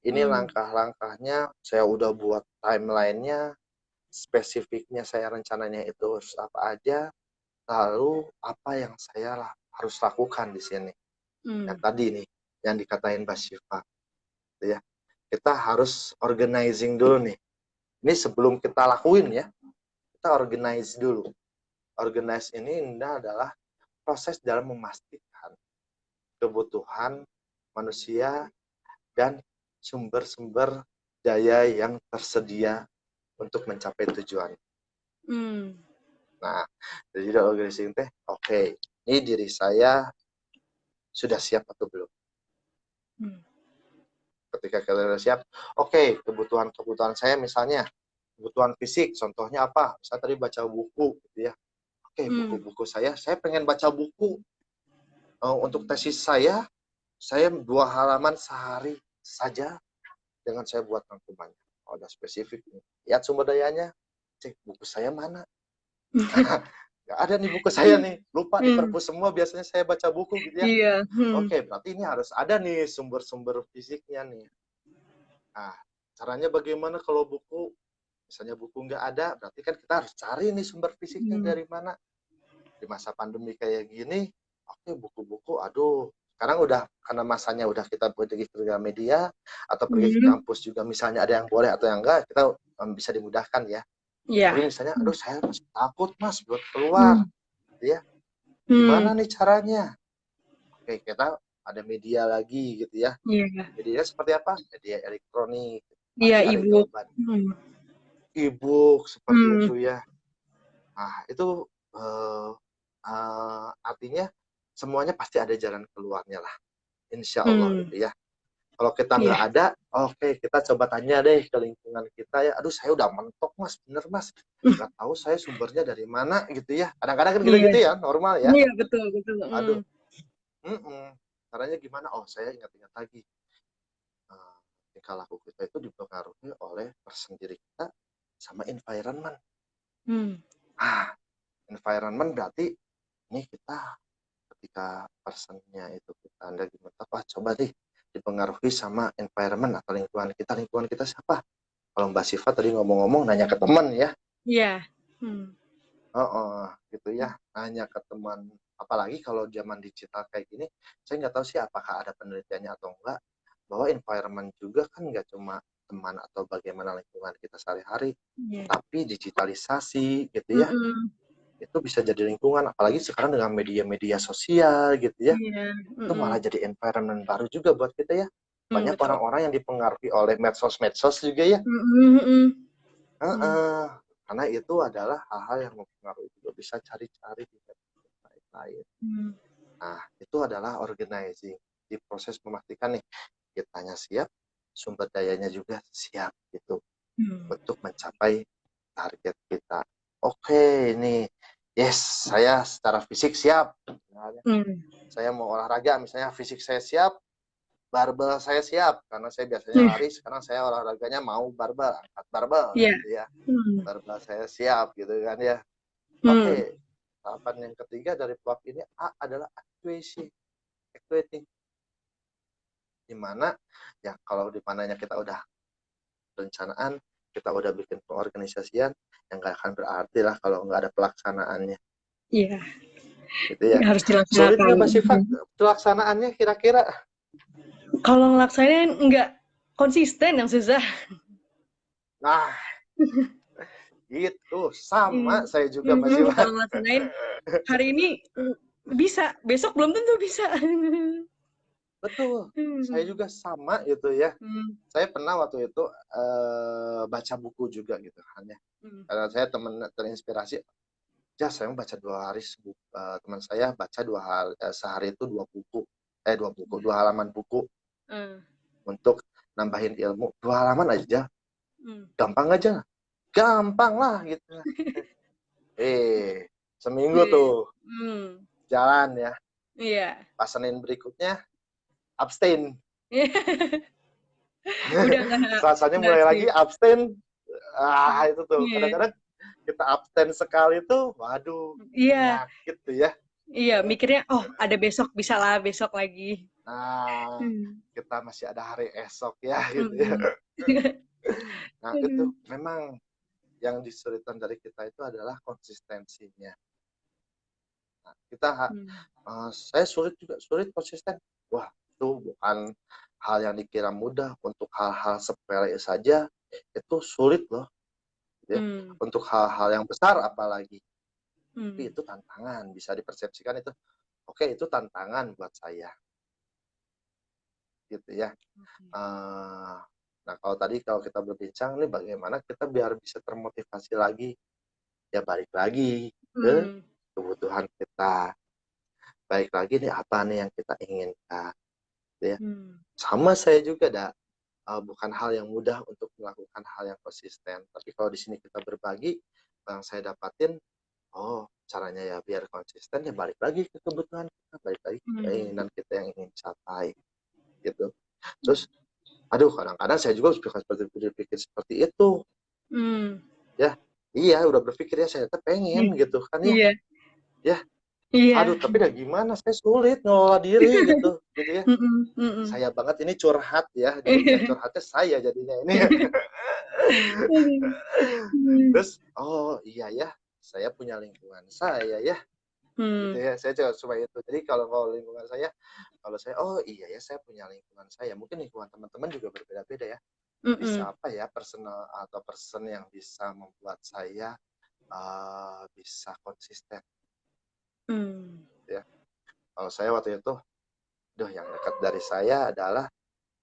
Ini Hmm. langkah-langkahnya, saya udah buat timelinenya, spesifiknya saya rencananya itu harus apa aja, lalu apa yang saya harus lakukan di sini. Yang Hmm. tadi nih, yang dikatain Mbak Syifa, gitu ya. Kita harus organizing dulu nih. Ini sebelum kita lakuin ya, kita organize dulu. Organize ini adalah proses dalam memastikan kebutuhan manusia dan sumber-sumber daya yang tersedia untuk mencapai tujuan. Hmm. Nah, jadi organizing teh, oke. Ini ini diri saya sudah siap atau belum. Ketika kita sudah siap, oke, kebutuhan saya misalnya kebutuhan fisik, contohnya apa? Saya tadi baca buku gitu ya. Oke, buku-buku saya pengen baca buku. Untuk tesis saya 2 halaman sehari saja dengan saya buat rangkumannya. Oh, udah spesifik nih. Lihat sumber dayanya, cek buku saya mana. Nggak ada nih buku saya nih, lupa di perpus semua, biasanya saya baca buku gitu ya. Iya. Oke, berarti ini harus ada nih sumber-sumber fisiknya nih. Nah, caranya bagaimana kalau buku, misalnya buku nggak ada, berarti kan kita harus cari nih sumber fisiknya dari mana. Di masa pandemi kayak gini, oke, buku-buku, aduh, sekarang udah, karena masanya udah kita pergi ke media, atau pergi ke kampus juga, misalnya ada yang boleh atau yang enggak, kita bisa dimudahkan ya. Iya. Tapi misalnya, aduh saya masih takut mas buat keluar, gitu ya. Gimana nih caranya? Oke, kita ada media lagi gitu ya. Iya. Media seperti apa? Media elektronik. Iya, Pasti ada e-book. jawaban. E-book seperti itu ya. Nah, itu artinya semuanya pasti ada jalan keluarnya lah. Insya Allah gitu ya. Kalau kita nggak ada, oke, kita coba tanya deh ke lingkungan kita ya. Aduh, saya udah mentok mas, bener mas. Nggak tahu saya sumbernya dari mana gitu ya. Kadang-kadang kan gitu-gitu ya, normal ya. Iya, betul. Aduh, caranya gimana? Oh, saya ingat-ingat lagi. Tingkah laku kita itu dipengaruhi oleh person diri kita sama environment. Environment berarti ini kita ketika personnya itu kita Anda gimana? Wah, coba deh dipengaruhi sama environment atau lingkungan kita. Lingkungan kita siapa? Kalau Mbak Siva tadi ngomong-ngomong nanya ke teman ya. Iya. Gitu ya. Nanya ke teman. Apalagi kalau zaman digital kayak gini, saya nggak tahu sih apakah ada penelitiannya atau enggak, bahwa environment juga kan nggak cuma teman atau bagaimana lingkungan kita sehari-hari, tapi digitalisasi gitu ya. Itu bisa jadi lingkungan, apalagi sekarang dengan media-media sosial gitu ya. Itu malah jadi environment baru juga buat kita ya. Banyak orang-orang yang dipengaruhi oleh medsos-medsos juga ya. Karena itu adalah hal-hal yang mempengaruhi, juga bisa cari-cari di website lain. Nah, itu adalah organizing, di proses memastikan nih kitanya siap, sumber dayanya juga siap gitu untuk mencapai target kita. Oke, ini yes, saya secara fisik siap. Saya mau olahraga, misalnya fisik saya siap, barbel saya siap, karena saya biasanya lari, sekarang saya olahraganya mau barbel, angkat barbel gitu ya. Barbel saya siap gitu kan ya. Oke, tahapan yang ketiga dari PLOP ini adalah activating. Dimana ya kalau di mananya kita udah perencanaan, kita udah bikin pengorganisasian, yang nggak akan berarti lah kalau nggak ada pelaksanaannya. Iya. Gitu ya. Harus dilaksanakan. Sulit nggak Mbak Syifa pelaksanaannya kira-kira? Kalau ngelaksanain nggak konsisten yang susah. Nah, gitu. Sama saya juga Mbak Syifa. Kalau ngelaksanain hari ini bisa, besok belum tentu bisa. Betul, saya juga sama gitu ya. Saya pernah waktu itu baca buku juga gitu kan ya. Karena saya teman terinspirasi, ya saya baca 2 hari, teman saya baca sehari itu 2 buku, 2 halaman buku untuk nambahin ilmu. 2 halaman aja, gampang lah gitu. Seminggu tuh jalan ya. Pas Senin berikutnya abstain. Rasanya mulai lagi abstain. Itu tuh kadang-kadang kita abstain sekali tuh, waduh, penyakit tuh ya. Iya, mikirnya ada besok, bisa lah besok lagi. Nah, kita masih ada hari esok ya gitu ya. Nah, itu memang yang disulitan dari kita itu adalah konsistensinya. Nah, saya sulit konsisten. Wah, itu bukan hal yang dikira mudah. Untuk hal-hal sepele saja itu sulit loh. Ya. Untuk hal-hal yang besar apalagi. Tapi itu tantangan, bisa dipersepsikan itu. Oke, itu tantangan buat saya. Gitu ya. Nah, kalau kita berbincang nih bagaimana kita biar bisa termotivasi lagi. Ya balik lagi ke kebutuhan kita. baik lagi nih apa nih yang kita inginkan, gitu ya. Hmm. Sama saya juga bukan hal yang mudah untuk melakukan hal yang konsisten. Tapi kalau di sini kita berbagi, yang saya dapatin, oh caranya ya biar konsisten ya balik lagi ke kebutuhan kita, balik lagi ke Hmm. keinginan kita yang ingin capai, gitu. Terus, aduh kadang-kadang saya juga berpikir seperti itu, Hmm. ya. Iya, udah berpikir ya saya pengen gitu kan ya, Iya, ya. Aduh, iya. tapi dah gimana? Saya sulit ngelola diri gitu ya. Mm-mm, mm-mm. Saya banget ini curhat ya, jadi yang curhatnya saya jadinya ini. Hmm. Terus, oh iya ya, saya punya lingkungan saya ya, gitu Hmm. ya. Saya coba itu. Jadi kalau lingkungan saya, kalau saya, oh iya ya, saya punya lingkungan saya. Mungkin lingkungan teman-teman juga berbeda-beda ya. Mm-mm. Bisa apa ya, personal atau person yang bisa membuat saya bisa konsisten, Hmm. ya. Kalau saya waktu itu, yang dekat dari saya adalah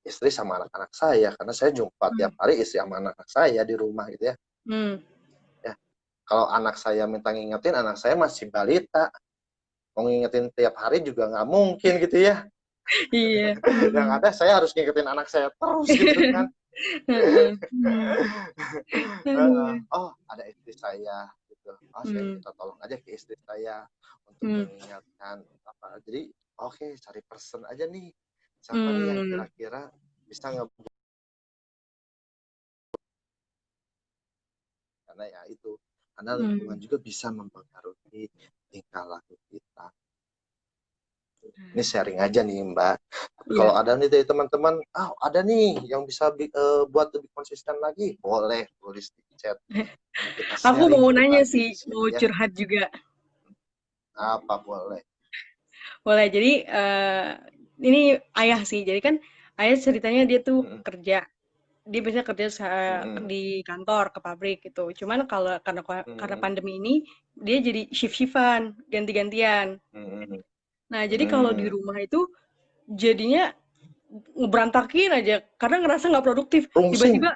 istri sama anak-anak saya, karena saya jumpa tiap hari istri sama anak-anak saya di rumah gitu ya. Hmm. Ya, kalau anak saya minta ngingetin, anak saya masih balita, mau ngingetin tiap hari juga nggak mungkin gitu ya. Iya. Yang Hmm. ada saya harus ngingetin anak saya terus gitu kan. Heeh. Hmm. Aduh. Oh, ada istri saya gitu. Oh, saya Hmm. minta tolong aja ke istri saya untuk Hmm. mengingatkan apa. Jadi, oke, cari person aja nih. Siapa nih yang Hmm. kira-kira bisa ngebuat, karena ya itu, karena lingkungan Hmm. juga bisa mempengaruhi tingkah laku kita. Ini sharing aja nih Mbak. Tapi kalau Iya. ada nih dari teman-teman, ada nih yang bisa buat lebih konsisten lagi, boleh tulis di chat. Nanti kita Aku sharing, mau nanya berbagi sih, di mau sini ya. curhat juga. Apa boleh? Boleh. Jadi ini ayah sih. Jadi kan ayah ceritanya dia tuh Mm-mm. kerja. Dia biasanya kerja Mm-mm. di kantor, ke pabrik gitu. Cuman kalau karena Mm-mm. pandemi ini dia jadi shift-shiftan, ganti-gantian. Mm-mm. Nah, jadi kalau di Mm-mm. rumah itu jadinya ngeberantakin aja karena ngerasa nggak produktif. Rungsing. Tiba-tiba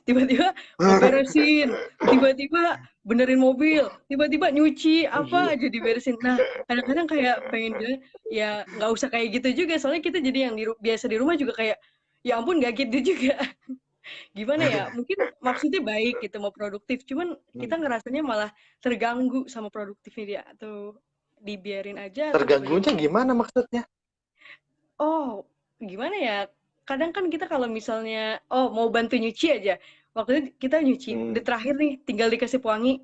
tiba-tiba ngeberesin, tiba-tiba benerin mobil, tiba-tiba nyuci Oh apa iya. aja diberesin. Nah, kadang-kadang kayak pengen bilang ya nggak usah kayak gitu juga, soalnya kita jadi yang biasa di rumah juga kayak ya ampun nggak gitu juga. Gimana ya? Mungkin maksudnya baik gitu mau produktif, cuman kita Mm. ngerasanya malah terganggu sama produktifnya dia atau dibiarin aja atau Terganggunya bagaimana? gimana maksudnya? Oh, gimana ya? Kadang kan kita kalau misalnya, oh mau bantu nyuci aja, waktu itu kita nyuci, udah Mm. terakhir nih, tinggal dikasih pewangi,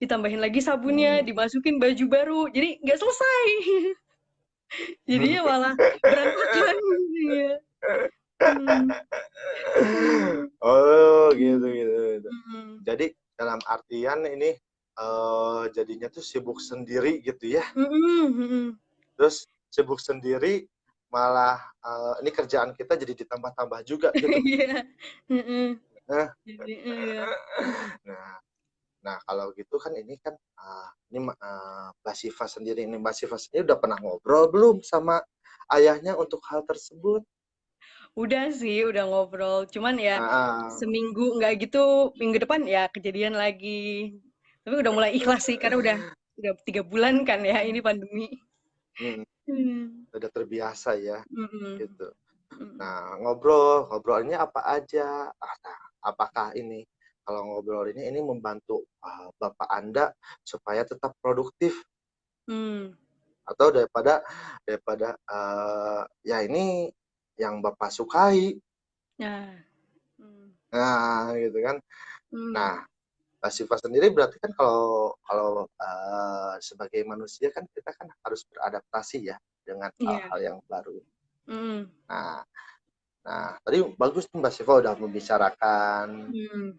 ditambahin lagi sabunnya, Mm. dimasukin baju baru, jadi nggak selesai. Jadinya malah berantakan. Iya. Hmm. Aduh. Oh gitu Hmm. gitu, gitu. Hmm. Jadi dalam artian ini jadinya tuh sibuk sendiri gitu ya. Hmm. Hmm. Terus sibuk sendiri malah ini kerjaan kita jadi ditambah-tambah juga gitu. Iya. Hmm. Nah, Jadi, iya. nah, nah kalau gitu kan ini kan ini Mbak Siva sendiri, ini Mbak Siva sendiri udah pernah ngobrol belum sama ayahnya untuk hal tersebut? Udah sih, udah ngobrol. Cuman ya Ah, seminggu nggak gitu, minggu depan ya kejadian lagi. Tapi udah mulai ikhlas sih, karena udah 3 bulan kan ya ini pandemi. hmm, Hmm. udah terbiasa ya Mm-mm. gitu. Mm. Nah, ngobrolnya apa aja? Nah, apakah ini kalau ngobrol ini membantu Bapak Anda supaya tetap produktif, Hmm. atau daripada ya ini yang Bapak sukai? Nah. Hmm. Nah, gitu kan. Hmm. Nah, Mbak Siva sendiri berarti kan kalau kalau sebagai manusia kan kita kan harus beradaptasi ya dengan Iya. hal-hal yang baru. Hmm. Nah, tadi bagus tuh Mbak Siva udah membicarakan Hmm.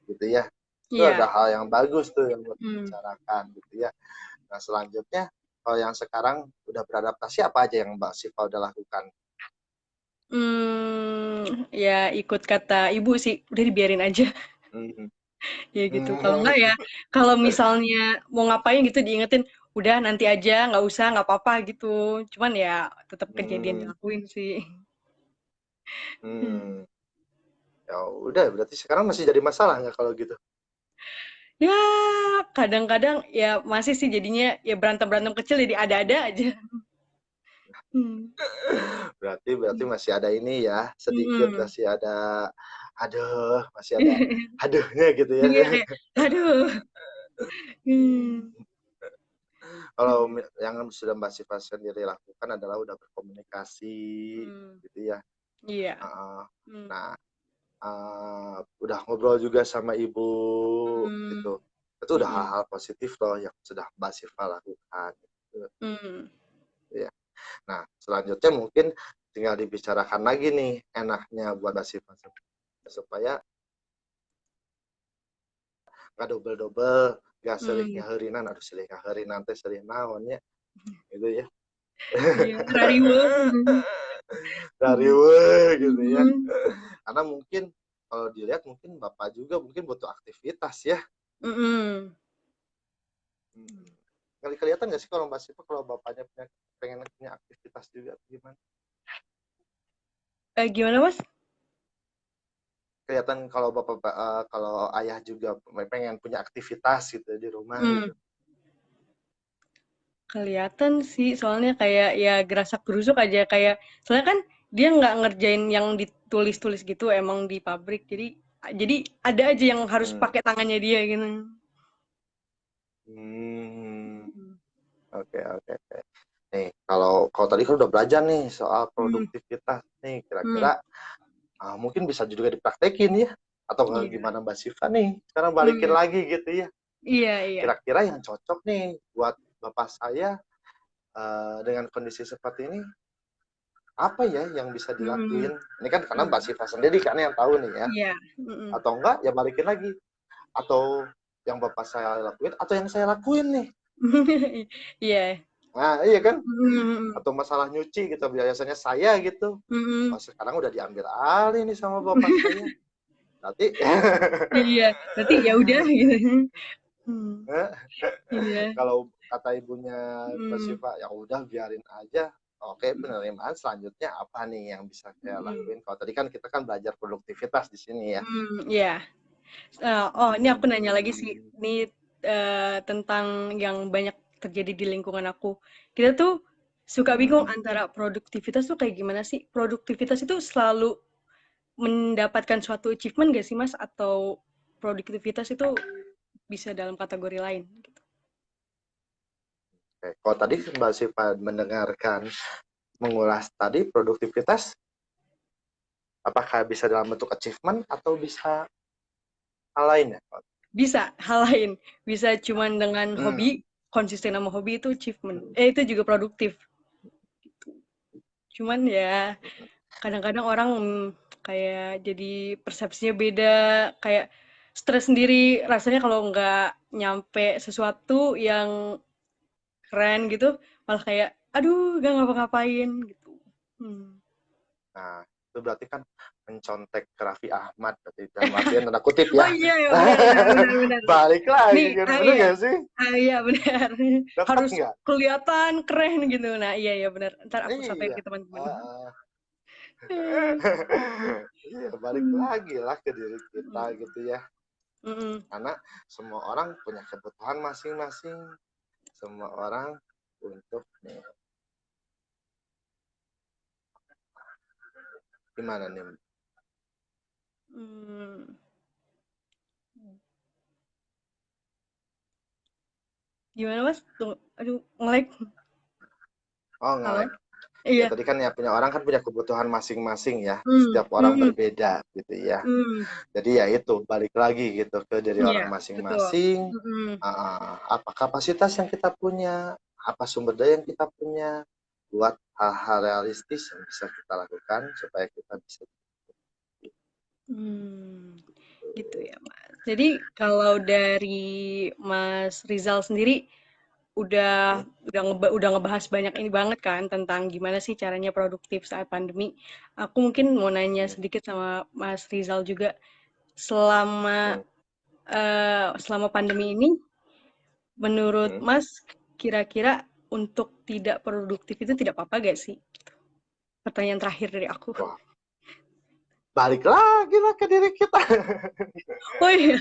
gitu ya. Itu ada Iya. hal yang bagus tuh yang buat Hmm. dibicarakan gitu ya. Nah, selanjutnya kalau yang sekarang udah beradaptasi, apa aja yang Mbak Siva udah lakukan? Ya ikut kata ibu sih, udah dibiarin aja. Hmm. Ya gitu. Kalau Hmm. enggak ya, kalau misalnya mau ngapain gitu diingetin, udah nanti aja, nggak usah, nggak apa-apa gitu. Cuman ya tetap kejadian Hmm. dilakuin sih. Hmm. Hmm. Ya udah, berarti sekarang masih jadi masalah nggak kalau gitu? Ya, kadang-kadang ya masih sih jadinya ya berantem-berantem kecil jadi ada-ada aja. Hmm. Berarti masih ada ini ya, sedikit Mm-mm. masih ada, aduh, masih ada aduhnya gitu ya. Iya kayak, aduh. Hmm. Kalau yang sudah Mbak Siva sendiri lakukan adalah udah berkomunikasi Hmm. gitu ya. Iya. Uh, Hmm. nah, udah ngobrol juga sama ibu Hmm. gitu. Itu udah Mm-mm. hal-hal positif loh yang sudah Mbak Siva lakukan. Gitu, Hmm. ya. Nah, selanjutnya mungkin tinggal dibicarakan lagi nih enaknya buat Mbak Siva supaya nggak double-double, nggak sering Hmm. ngaherinan, aduh sering ngaherinan teh sering naonnya gitu ya. Iya, rariwe. Dari Hmm. we gitu ya. Hmm. Karena mungkin kalau dilihat mungkin Bapak juga mungkin butuh aktivitas ya. Mm-mm. Hmm. Kali kelihatan nggak sih kalau Mbak Siva kalau bapaknya pengen punya aktivitas juga gimana? Gimana Mas? Kelihatan kalau bapak kalau ayah juga pengen punya aktivitas gitu di rumah Hmm. gitu. Kelihatan sih, soalnya kayak ya gerasak gerusuk aja kayak soalnya kan dia nggak ngerjain yang ditulis-tulis gitu emang di pabrik jadi ada aja yang harus Hmm. pakai tangannya dia gitu. Hmm. Oke, oke, oke. Nih, kalau tadi kan udah belajar nih soal Hmm. produktivitas nih, Hmm. kira-kira mungkin bisa juga dipraktekin ya, atau Iya. gimana Mbak Siva nih? Sekarang balikin Hmm. lagi gitu ya. Iya, iya. Kira-kira yang cocok nih buat bapak saya dengan kondisi seperti ini, apa ya yang bisa Hmm. dilakuin? Ini kan karena Mbak Hmm. Siva sendiri kan yang tahu nih ya. Iya. Hmm. Atau enggak, ya balikin lagi. Atau yang bapak saya lakuin, atau yang saya lakuin nih. Iya. Nah, iya kan? Hmm. Atau masalah nyuci gitu, biasanya saya gitu. Hmm. Oh, sekarang udah diambil alih nih sama bapak saya. Berarti Iya. Berarti ya udah gitu. Hmm. Iya. kalau kata ibunya Mbak Hmm. Siva, ya udah biarin aja. Oke, penerimaan selanjutnya apa nih yang bisa saya Hmm. lakuin? Kalau tadi kan kita kan belajar produktivitas di sini ya. Hmm. Iya. Oh, ini aku nanya lagi sih. Hmm. Ini tentang yang banyak terjadi di lingkungan aku. Kita tuh suka bingung Hmm. antara produktivitas tuh kayak gimana sih? Produktivitas itu selalu mendapatkan suatu achievement gak sih, Mas? Atau produktivitas itu bisa dalam kategori lain? Gitu. Oke. Kalau tadi Mbak Siva mendengarkan mengulas tadi produktivitas, apakah bisa dalam bentuk achievement atau bisa hal lain ya? Bisa, hal lain. Bisa cuman dengan Hmm. hobi, konsisten sama hobi itu achievement. Itu juga produktif. Cuman ya kadang-kadang orang kayak jadi persepsinya beda, kayak stres sendiri rasanya kalau nggak nyampe sesuatu yang keren gitu, malah kayak aduh gak ngapa-ngapain gitu. Hmm. Nah, itu berarti kan mencontek ke Raffi Ahmad, berarti dalam artian tanda kutip Oh ya. iya ya benar benar benar benar. Balik lagi Nih, kan, ah bener iya. gak sih? Ah iya benar. Dapat Harus nggak? kelihatan keren gitu. Nah, iya ya benar. Ntar aku sampaikan Iya. ke teman-teman. Uh, Hmm. iya, balik Hmm. lagi lah ke diri kita gitu ya. Mm-mm. Karena semua orang punya kebutuhan masing-masing. Semua orang untuk nih, gimana nih? Hmm. Gimana Mas? Tunggu, aduh, nge-lag. Oh, Halo? ngelek. Ya Iya. tadi kan ya punya orang kan punya kebutuhan masing-masing ya. Hmm. Setiap orang Hmm. berbeda gitu ya. Hmm. Jadi ya itu balik lagi gitu ke diri Iya, orang betul. masing-masing. Mm-mm. Apa kapasitas yang kita punya, apa sumber daya yang kita punya, buat hal-hal realistis yang bisa kita lakukan supaya kita bisa. Hmm. Gitu ya, Mas. Jadi kalau dari Mas Rizal sendiri udah ngebahas banyak ini banget kan tentang gimana sih caranya produktif saat pandemi. Aku mungkin mau nanya Hmm, sedikit sama Mas Rizal juga selama hmm, selama pandemi ini menurut hmm. Mas kira-kira untuk tidak produktif itu tidak apa-apa gak sih? Pertanyaan terakhir dari aku. Wah, balik lagi lah ke diri kita. Oh iya,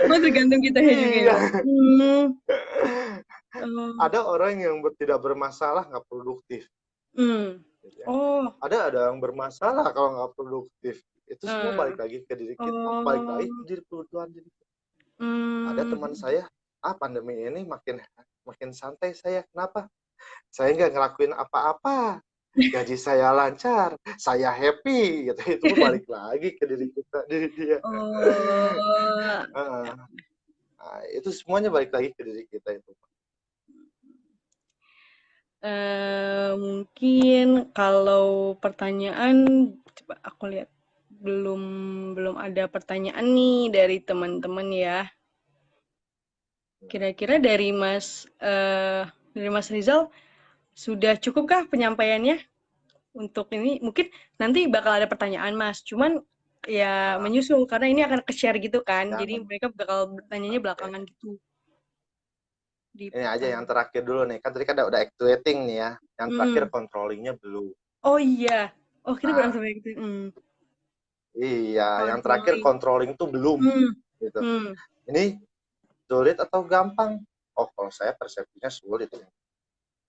oh tergantung kitanya juga ya. Iya, Oh, ada orang yang tidak bermasalah nggak produktif, hmm. gitu ya. Oh, Ada yang bermasalah kalau nggak produktif. Itu semua eh. balik lagi ke diri kita, balik Oh, lagi ke diri kebutuhan diri kita. Ada teman hmm. saya, pandemi ini makin makin santai saya. Kenapa? Saya nggak ngelakuin apa-apa. Gaji saya lancar, saya happy, gitu. Itu balik lagi ke diri kita, diri dia. Oh, Nah, itu semuanya balik lagi ke diri kita itu. mungkin kalau pertanyaan, coba aku lihat. Belum belum ada pertanyaan nih dari teman-teman ya. Kira-kira dari Mas Rizal sudah cukupkah penyampaiannya untuk ini? Mungkin nanti bakal ada pertanyaan Mas, cuman ya Nah, menyusul karena ini akan ke-share gitu kan. Jadi jangan. mereka bakal bertanyanya Oke. belakangan gitu di Ini aja yang pertanyaan. terakhir dulu nih. Kan tadi kan udah actuating nih ya. Yang terakhir Mm. controllingnya belum. Oh iya. Oh kita belum Nah, sampai gitu. iya. Yang terakhir Controlling. controlling tuh belum. Hmm. Gitu. Hmm. Ini sulit atau gampang? Oh, kalau saya persepsinya sulit.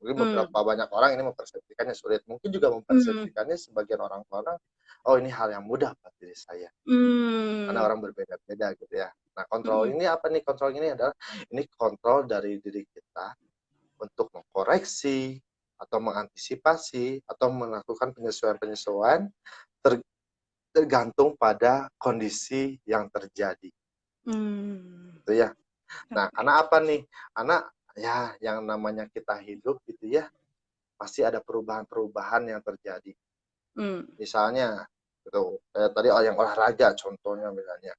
Mungkin Hmm. beberapa banyak orang ini mempersepsikannya sulit. Mungkin juga Hmm. mempersepsikannya sebagian orang-orang, oh ini hal yang mudah buat diri saya. Karena Hmm. orang berbeda-beda gitu ya. Nah, kontrol Hmm. ini apa nih? Kontrol ini adalah ini kontrol dari diri kita untuk mengkoreksi atau mengantisipasi atau melakukan penyesuaian-penyesuaian tergantung pada kondisi yang terjadi. Hmm. Gitu ya. Nah, Oke. karena apa nih? Karena ya yang namanya kita hidup gitu ya, pasti ada perubahan-perubahan yang terjadi. Hmm. Misalnya, gitu, tadi yang olahraga contohnya misalnya.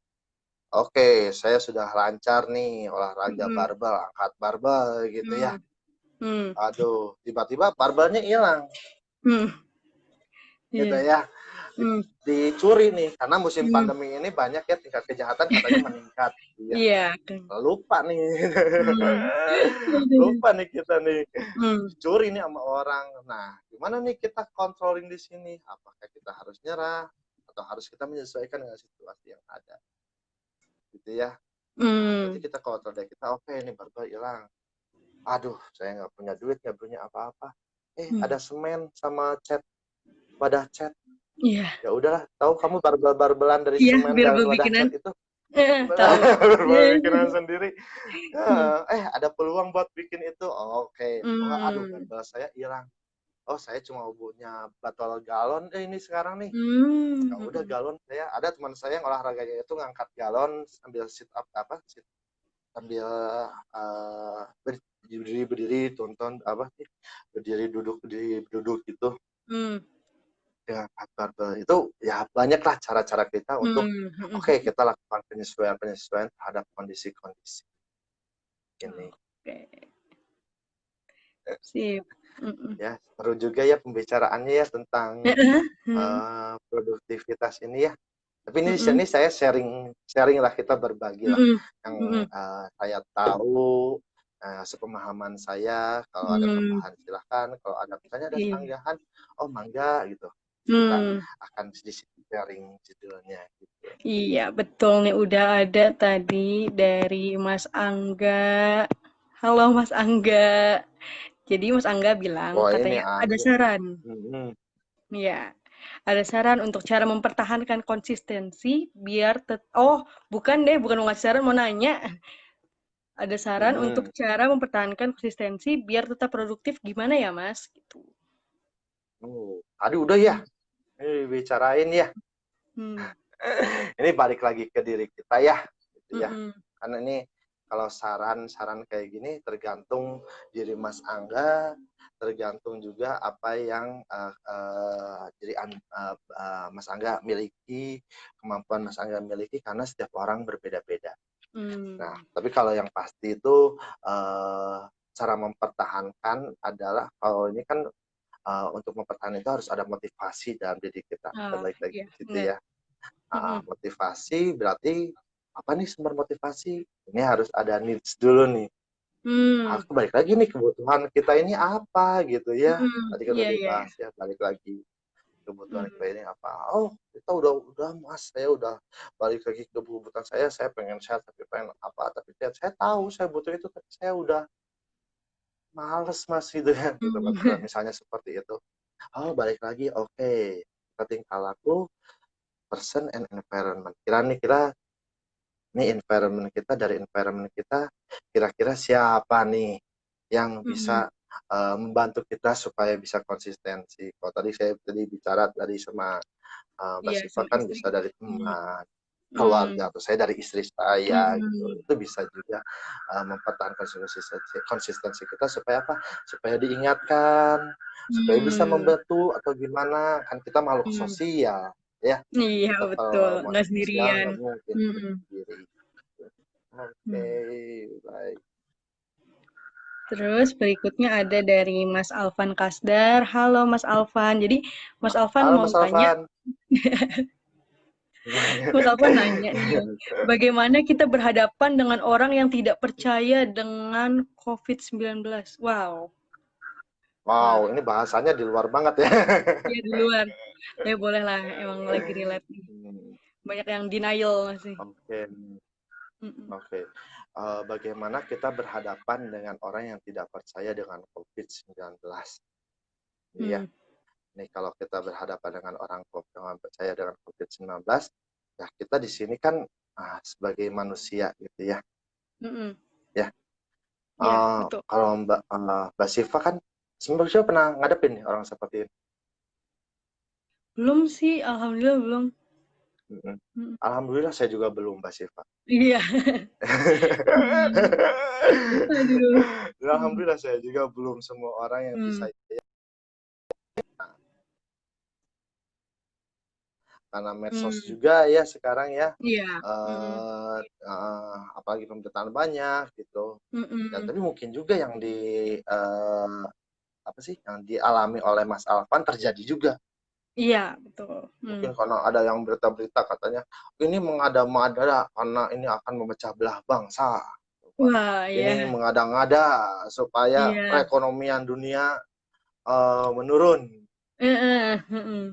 Oke, saya sudah lancar nih olahraga Hmm. barbel, angkat barbel gitu ya. Hmm. Hmm. Aduh, tiba-tiba barbelnya hilang Hmm. gitu Iya. ya. Hmm. Dicuri nih, karena musim Hmm. pandemi ini banyak ya tingkat kejahatan katanya meningkat. Iya, Iya kan. lupa nih. Hmm. Aduh. Lupa nih kita nih. Hmm. Dicuri nih sama orang. Nah, gimana nih kita controlling di sini? Apakah kita harus nyerah atau harus kita menyesuaikan dengan situasi yang ada? Gitu ya. Nah, berarti Hmm. kita kontrol dari kita, oke ini barbel hilang. Aduh, saya nggak punya duit, nggak punya apa-apa. Hmm. Ada semen sama cat, wadah cat. Iya. Ya udahlah, tahu kamu barbel-barbelan dari Iya, semen biar dan wadah berbikinan. cat itu? Tahu. Bikinan sendiri. Hmm. Ada peluang buat bikin itu. Oke. Oh, aduh, Hmm. barbel saya hilang. Oh, saya cuma punya botol galon. Ini sekarang nih. Ya udah Hmm. galon saya. Ada teman saya yang olahraganya itu ngangkat galon sambil sit up sambil berdiri berdiri tonton apa sih berdiri duduk gitu Hmm. ya barbel itu ya banyaklah cara-cara kita untuk Hmm. oke Hmm. kita lakukan penyesuaian terhadap kondisi-kondisi ini. Oke. Sip. Hmm. Ya seru juga ya pembicaraannya ya tentang Hmm. produktivitas ini ya. Tapi ini di Hmm. sini saya sharing sharing lah, kita berbagi lah Hmm. yang Hmm. saya tahu, sepemahaman saya. Kalau ada Hmm. tambahan silahkan, kalau ada misalnya ada Iya. sanggahan, oh mangga gitu. Kita Hmm. akan sedikit sharing judulnya gitu. Iya, betul nih. Udah ada tadi dari Mas Angga. Halo Mas Angga. Jadi Mas Angga bilang Wah ini katanya ada Angga. saran. Hmm, Iya, ada saran untuk cara mempertahankan konsistensi biar oh, bukan deh, bukan mau ngasih saran, mau nanya. Ada saran untuk hmm. cara mempertahankan konsistensi biar tetap produktif gimana ya, Mas? Gitu. Tadi udah ya, Hmm. ini bicarain ya. Hmm. Ini balik lagi ke diri kita ya, gitu ya. Mm-mm. Karena ini kalau saran-saran kayak gini tergantung diri Mas Angga, tergantung juga apa yang diri Mas Angga miliki, kemampuan Mas Angga miliki karena setiap orang berbeda-beda. Nah, Hmm. tapi kalau yang pasti itu cara mempertahankan adalah kalau ini kan untuk mempertahankan itu harus ada motivasi dalam diri kita. Kita Ah, balik lagi iya, ke situ benar. ya. Mm-mm. Motivasi berarti apa nih sumber motivasi? Ini harus ada needs dulu nih. Hmm. Aku balik lagi nih kebutuhan kita ini apa gitu ya. Mm-mm. Tadi kan Iya, udah iya, iya. dibahas ya, balik lagi. kebutuhan Hmm. kita ini apa. Oh, kita udah Mas, saya udah balik lagi ke kebutuhan saya pengen sehat, tapi pengen apa, tapi saya tahu saya butuh itu, tapi saya udah males Mas gitu ya, gitu kan. Hmm. Misalnya seperti itu. Oh, balik lagi, oke. Kita tingkah laku, person and environment. Kira nih environment kita, dari environment kita kira-kira siapa nih yang Hmm. bisa membantu kita supaya bisa konsistensi. Kalau tadi saya bicara dari sama Mbak Iya, Siva sama kan istri. bisa dari Hmm. teman, keluarga, Hmm. atau saya dari istri saya gitu. Hmm. Itu bisa juga mempertahankan konsistensi kita supaya apa? Supaya diingatkan, supaya bisa Hmm. membantu atau gimana. Kan kita makhluk Hmm. sosial, ya. Iya, Kita betul. kalau Nggak makhluk sosial sendirian. nggak mungkin hidup Hmm. sendiri. Oke, Hmm. baik. Terus berikutnya ada dari Mas Alvan Kasdar. Halo Mas Alvan. Jadi Mas Alvan Halo mau Mas tanya, Alvan. Mas Alvan nanya nih, bagaimana kita berhadapan dengan orang yang tidak percaya dengan COVID-19? Wow. Wah, Wow, ini bahasanya di luar banget ya. dia di luar. Tapi boleh lah, emang lagi relate nih. Hmm, Banyak yang denial masih. Oke, Mm-mm. oke. Bagaimana kita berhadapan dengan orang yang tidak percaya dengan COVID-19? Iya, Hmm. nih kalau kita berhadapan dengan orang yang percaya dengan COVID-19, ya kita di sini kan sebagai manusia gitu ya. Mm-mm. Ya, Ya, betul. kalau Mbak Siva kan sebenarnya pernah ngadepin nih orang seperti ini. Belum sih, alhamdulillah belum. Mm-mm. Mm-mm. Alhamdulillah saya juga belum, Mbak Siva. Iya. Hmm. Aduh. Hmm. Alhamdulillah saya juga belum, semua orang yang Hmm. bisa, karena medsos Hmm. juga ya sekarang ya, Iya. Mm-mm. apalagi pemberitaan banyak gitu ya. Mm-mm. Tapi mungkin juga yang apa sih yang dialami oleh Mas Alvan terjadi juga. Iya, betul. Hmm. Mungkin karena ada yang berita-berita katanya ini mengada-ngada karena ini akan memecah belah bangsa, Wah, ini iya. mengada-ngada supaya Iya. perekonomian dunia menurun. Heeh, heeh.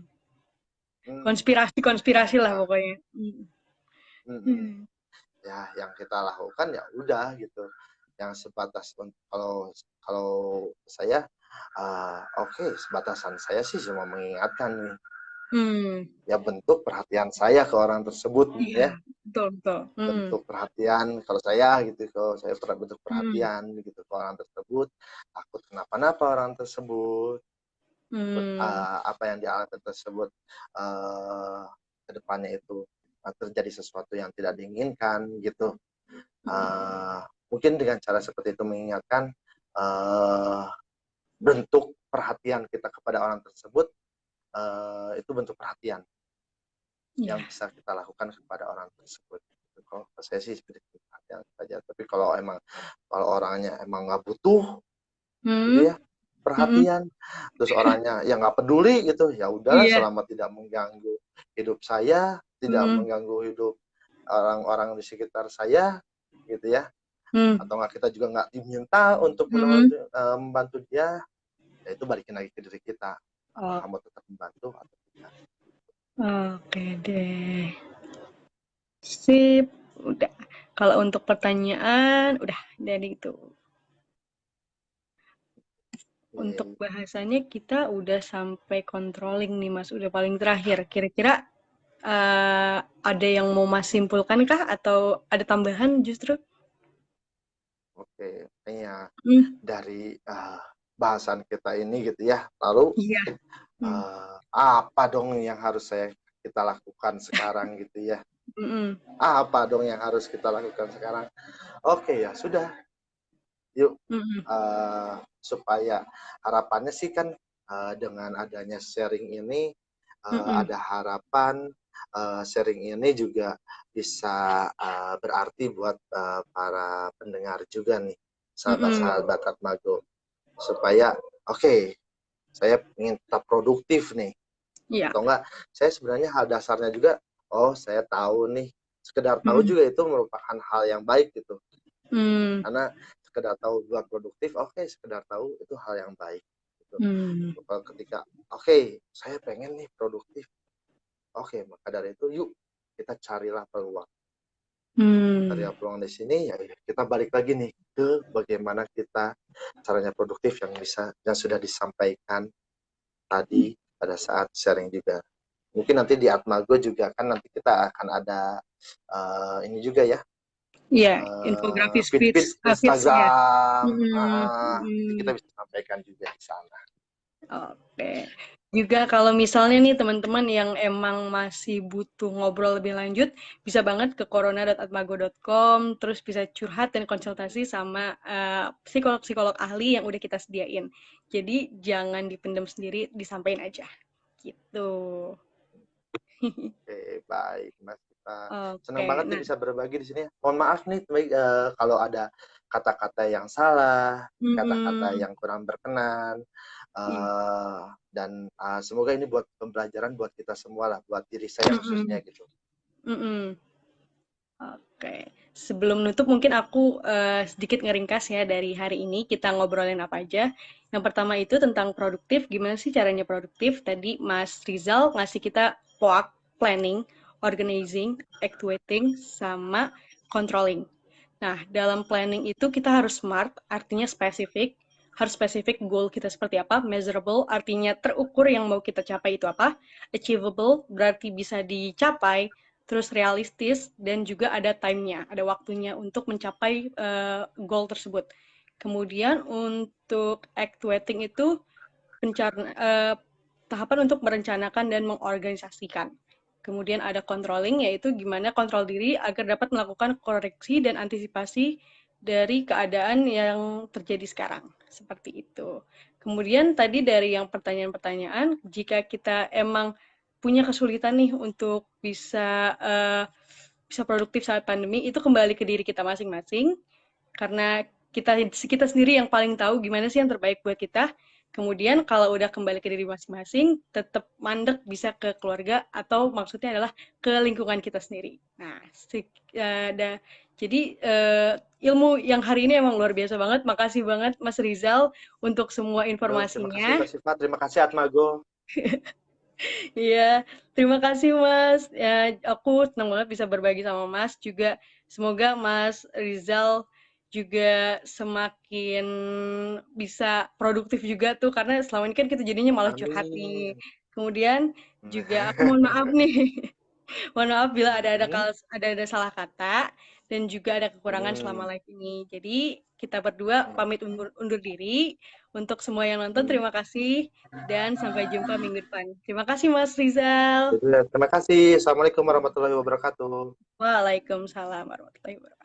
Hmm, Konspirasi-konspirasi lah ya, pokoknya. Hmm. mm-mm. Hmm. Ya yang kita lakukan ya udah gitu, yang sebatas kalau kalau saya oke, sebatasan saya sih cuma mengingatkan nih, Hmm. ya bentuk perhatian saya ke orang tersebut Iya, ya, betul betul. Hmm. bentuk perhatian kalau saya gitu, kalau saya pernah bentuk Hmm. perhatian gitu ke orang tersebut, takut kenapa-napa orang tersebut, takut Hmm. apa yang dialami tersebut uh, ke depannya itu terjadi sesuatu yang tidak diinginkan gitu. Mungkin dengan cara seperti itu mengingatkan, uh, bentuk perhatian kita kepada orang tersebut, itu bentuk perhatian yang Iya. bisa kita lakukan kepada orang tersebut. Kalau saya sih seperti perhatian saja. Tapi kalau orangnya emang nggak butuh gitu Hmm. ya Mm-mm. perhatian, terus orangnya yang nggak peduli gitu, ya udahlah Iya. selama tidak mengganggu hidup saya, tidak Hmm. mengganggu hidup orang-orang di sekitar saya gitu ya, Hmm. atau nggak kita juga nggak diminta untuk Hmm. membantu dia, ya itu balikin lagi ke diri kita, apa Oh, kamu tetap membantu atau tidak. oke deh. Sip. Udah. Kalau untuk pertanyaan, udah dari itu. Untuk Oke. bahasanya kita udah sampai controlling nih Mas, udah paling terakhir. Kira-kira ada yang mau Mas simpulkan kah atau ada tambahan justru? Oke, kayaknya Hmm, dari bahasan kita ini gitu ya, lalu iya. Hmm, apa dong yang harus kita lakukan sekarang gitu ya, mm-mm, apa dong yang harus kita lakukan sekarang. Oke, ya sudah, yuk, mm-mm, supaya harapannya sih kan, dengan adanya sharing ini, mm-mm, ada harapan sharing ini juga bisa berarti buat para pendengar juga nih, mm-mm. sahabat-sahabat Atmago, supaya oke, saya ingin tetap produktif nih, Iya. atau enggak saya sebenarnya hal dasarnya juga, oh saya tahu nih, sekedar tahu Mm-mm, juga itu merupakan hal yang baik gitu, mm, karena sekedar tahu buat produktif, oke, sekedar tahu itu hal yang baik. gitu. Hmm. Ketika oke, saya pengen nih produktif, oke, maka dari itu yuk kita carilah peluang. Cari Hmm. peluang di sini, ya kita balik lagi nih ke bagaimana kita caranya produktif yang sudah disampaikan tadi pada saat sharing juga. Mungkin nanti di Atmago juga kan nanti kita akan ada ini juga ya, Iya, infografis feed-feed feeds-nya. Instagram, Hmm. nanti Hmm. kita bisa sampaikan juga di sana. Oke. Juga kalau misalnya nih teman-teman yang emang masih butuh ngobrol lebih lanjut, bisa banget ke corona.atmago.com, terus bisa curhat dan konsultasi sama psikolog-psikolog ahli yang udah kita sediain. Jadi jangan dipendam sendiri, disampaikan aja. Gitu. Oke, baik Mas kita. Senang Oke, banget nih nah, bisa berbagi di sini. Mohon maaf nih kalau ada kata-kata yang salah, kata-kata mm-mm. yang kurang berkenan. Iya. Dan semoga ini buat pembelajaran buat kita semua lah, buat diri saya khususnya Mm-mm. gitu. Mm-mm. Oke, sebelum nutup mungkin aku sedikit ngeringkas ya dari hari ini kita ngobrolin apa aja. Yang pertama itu tentang produktif, gimana sih caranya produktif? Tadi Mas Rizal ngasih kita POAK, planning, organizing, actuating, sama controlling. Nah, dalam planning itu kita harus smart, artinya spesifik. Harus spesifik goal kita seperti apa, measurable, artinya terukur yang mau kita capai itu apa, achievable, berarti bisa dicapai, terus realistis, dan juga ada time-nya, ada waktunya untuk mencapai goal tersebut. Kemudian untuk actuating itu tahapan untuk merencanakan dan mengorganisasikan. Kemudian ada controlling, yaitu gimana kontrol diri agar dapat melakukan koreksi dan antisipasi dari keadaan yang terjadi sekarang. Seperti itu. Kemudian tadi dari yang pertanyaan-pertanyaan, jika kita emang punya kesulitan nih untuk bisa produktif saat pandemi, itu kembali ke diri kita masing-masing, karena kita sendiri yang paling tahu gimana sih yang terbaik buat kita. Kemudian kalau udah kembali ke diri masing-masing, tetap mandek bisa ke keluarga atau maksudnya adalah ke lingkungan kita sendiri. Nah, jadi ilmu yang hari ini emang luar biasa banget. Makasih banget Mas Rizal untuk semua Terima kasih informasinya. Mbak Syifa, terima kasih Atmago. Iya, terima kasih Mas. Ya, aku senang banget bisa berbagi sama Mas juga. Semoga Mas Rizal juga semakin bisa produktif juga tuh, karena selama ini kan kita jadinya malah curhat nih. Amin. Kemudian juga aku mohon maaf nih, mohon maaf bila Hmm, ada salah kata dan juga ada kekurangan selama hmm, live ini. Jadi kita berdua hmm, pamit undur diri. Untuk semua yang nonton, hmm. terima kasih dan sampai jumpa minggu depan. Terima kasih Mas Rizal. Jadi, terima kasih. Assalamualaikum warahmatullahi wabarakatuh. Waalaikumsalam warahmatullahi wabarakatuh.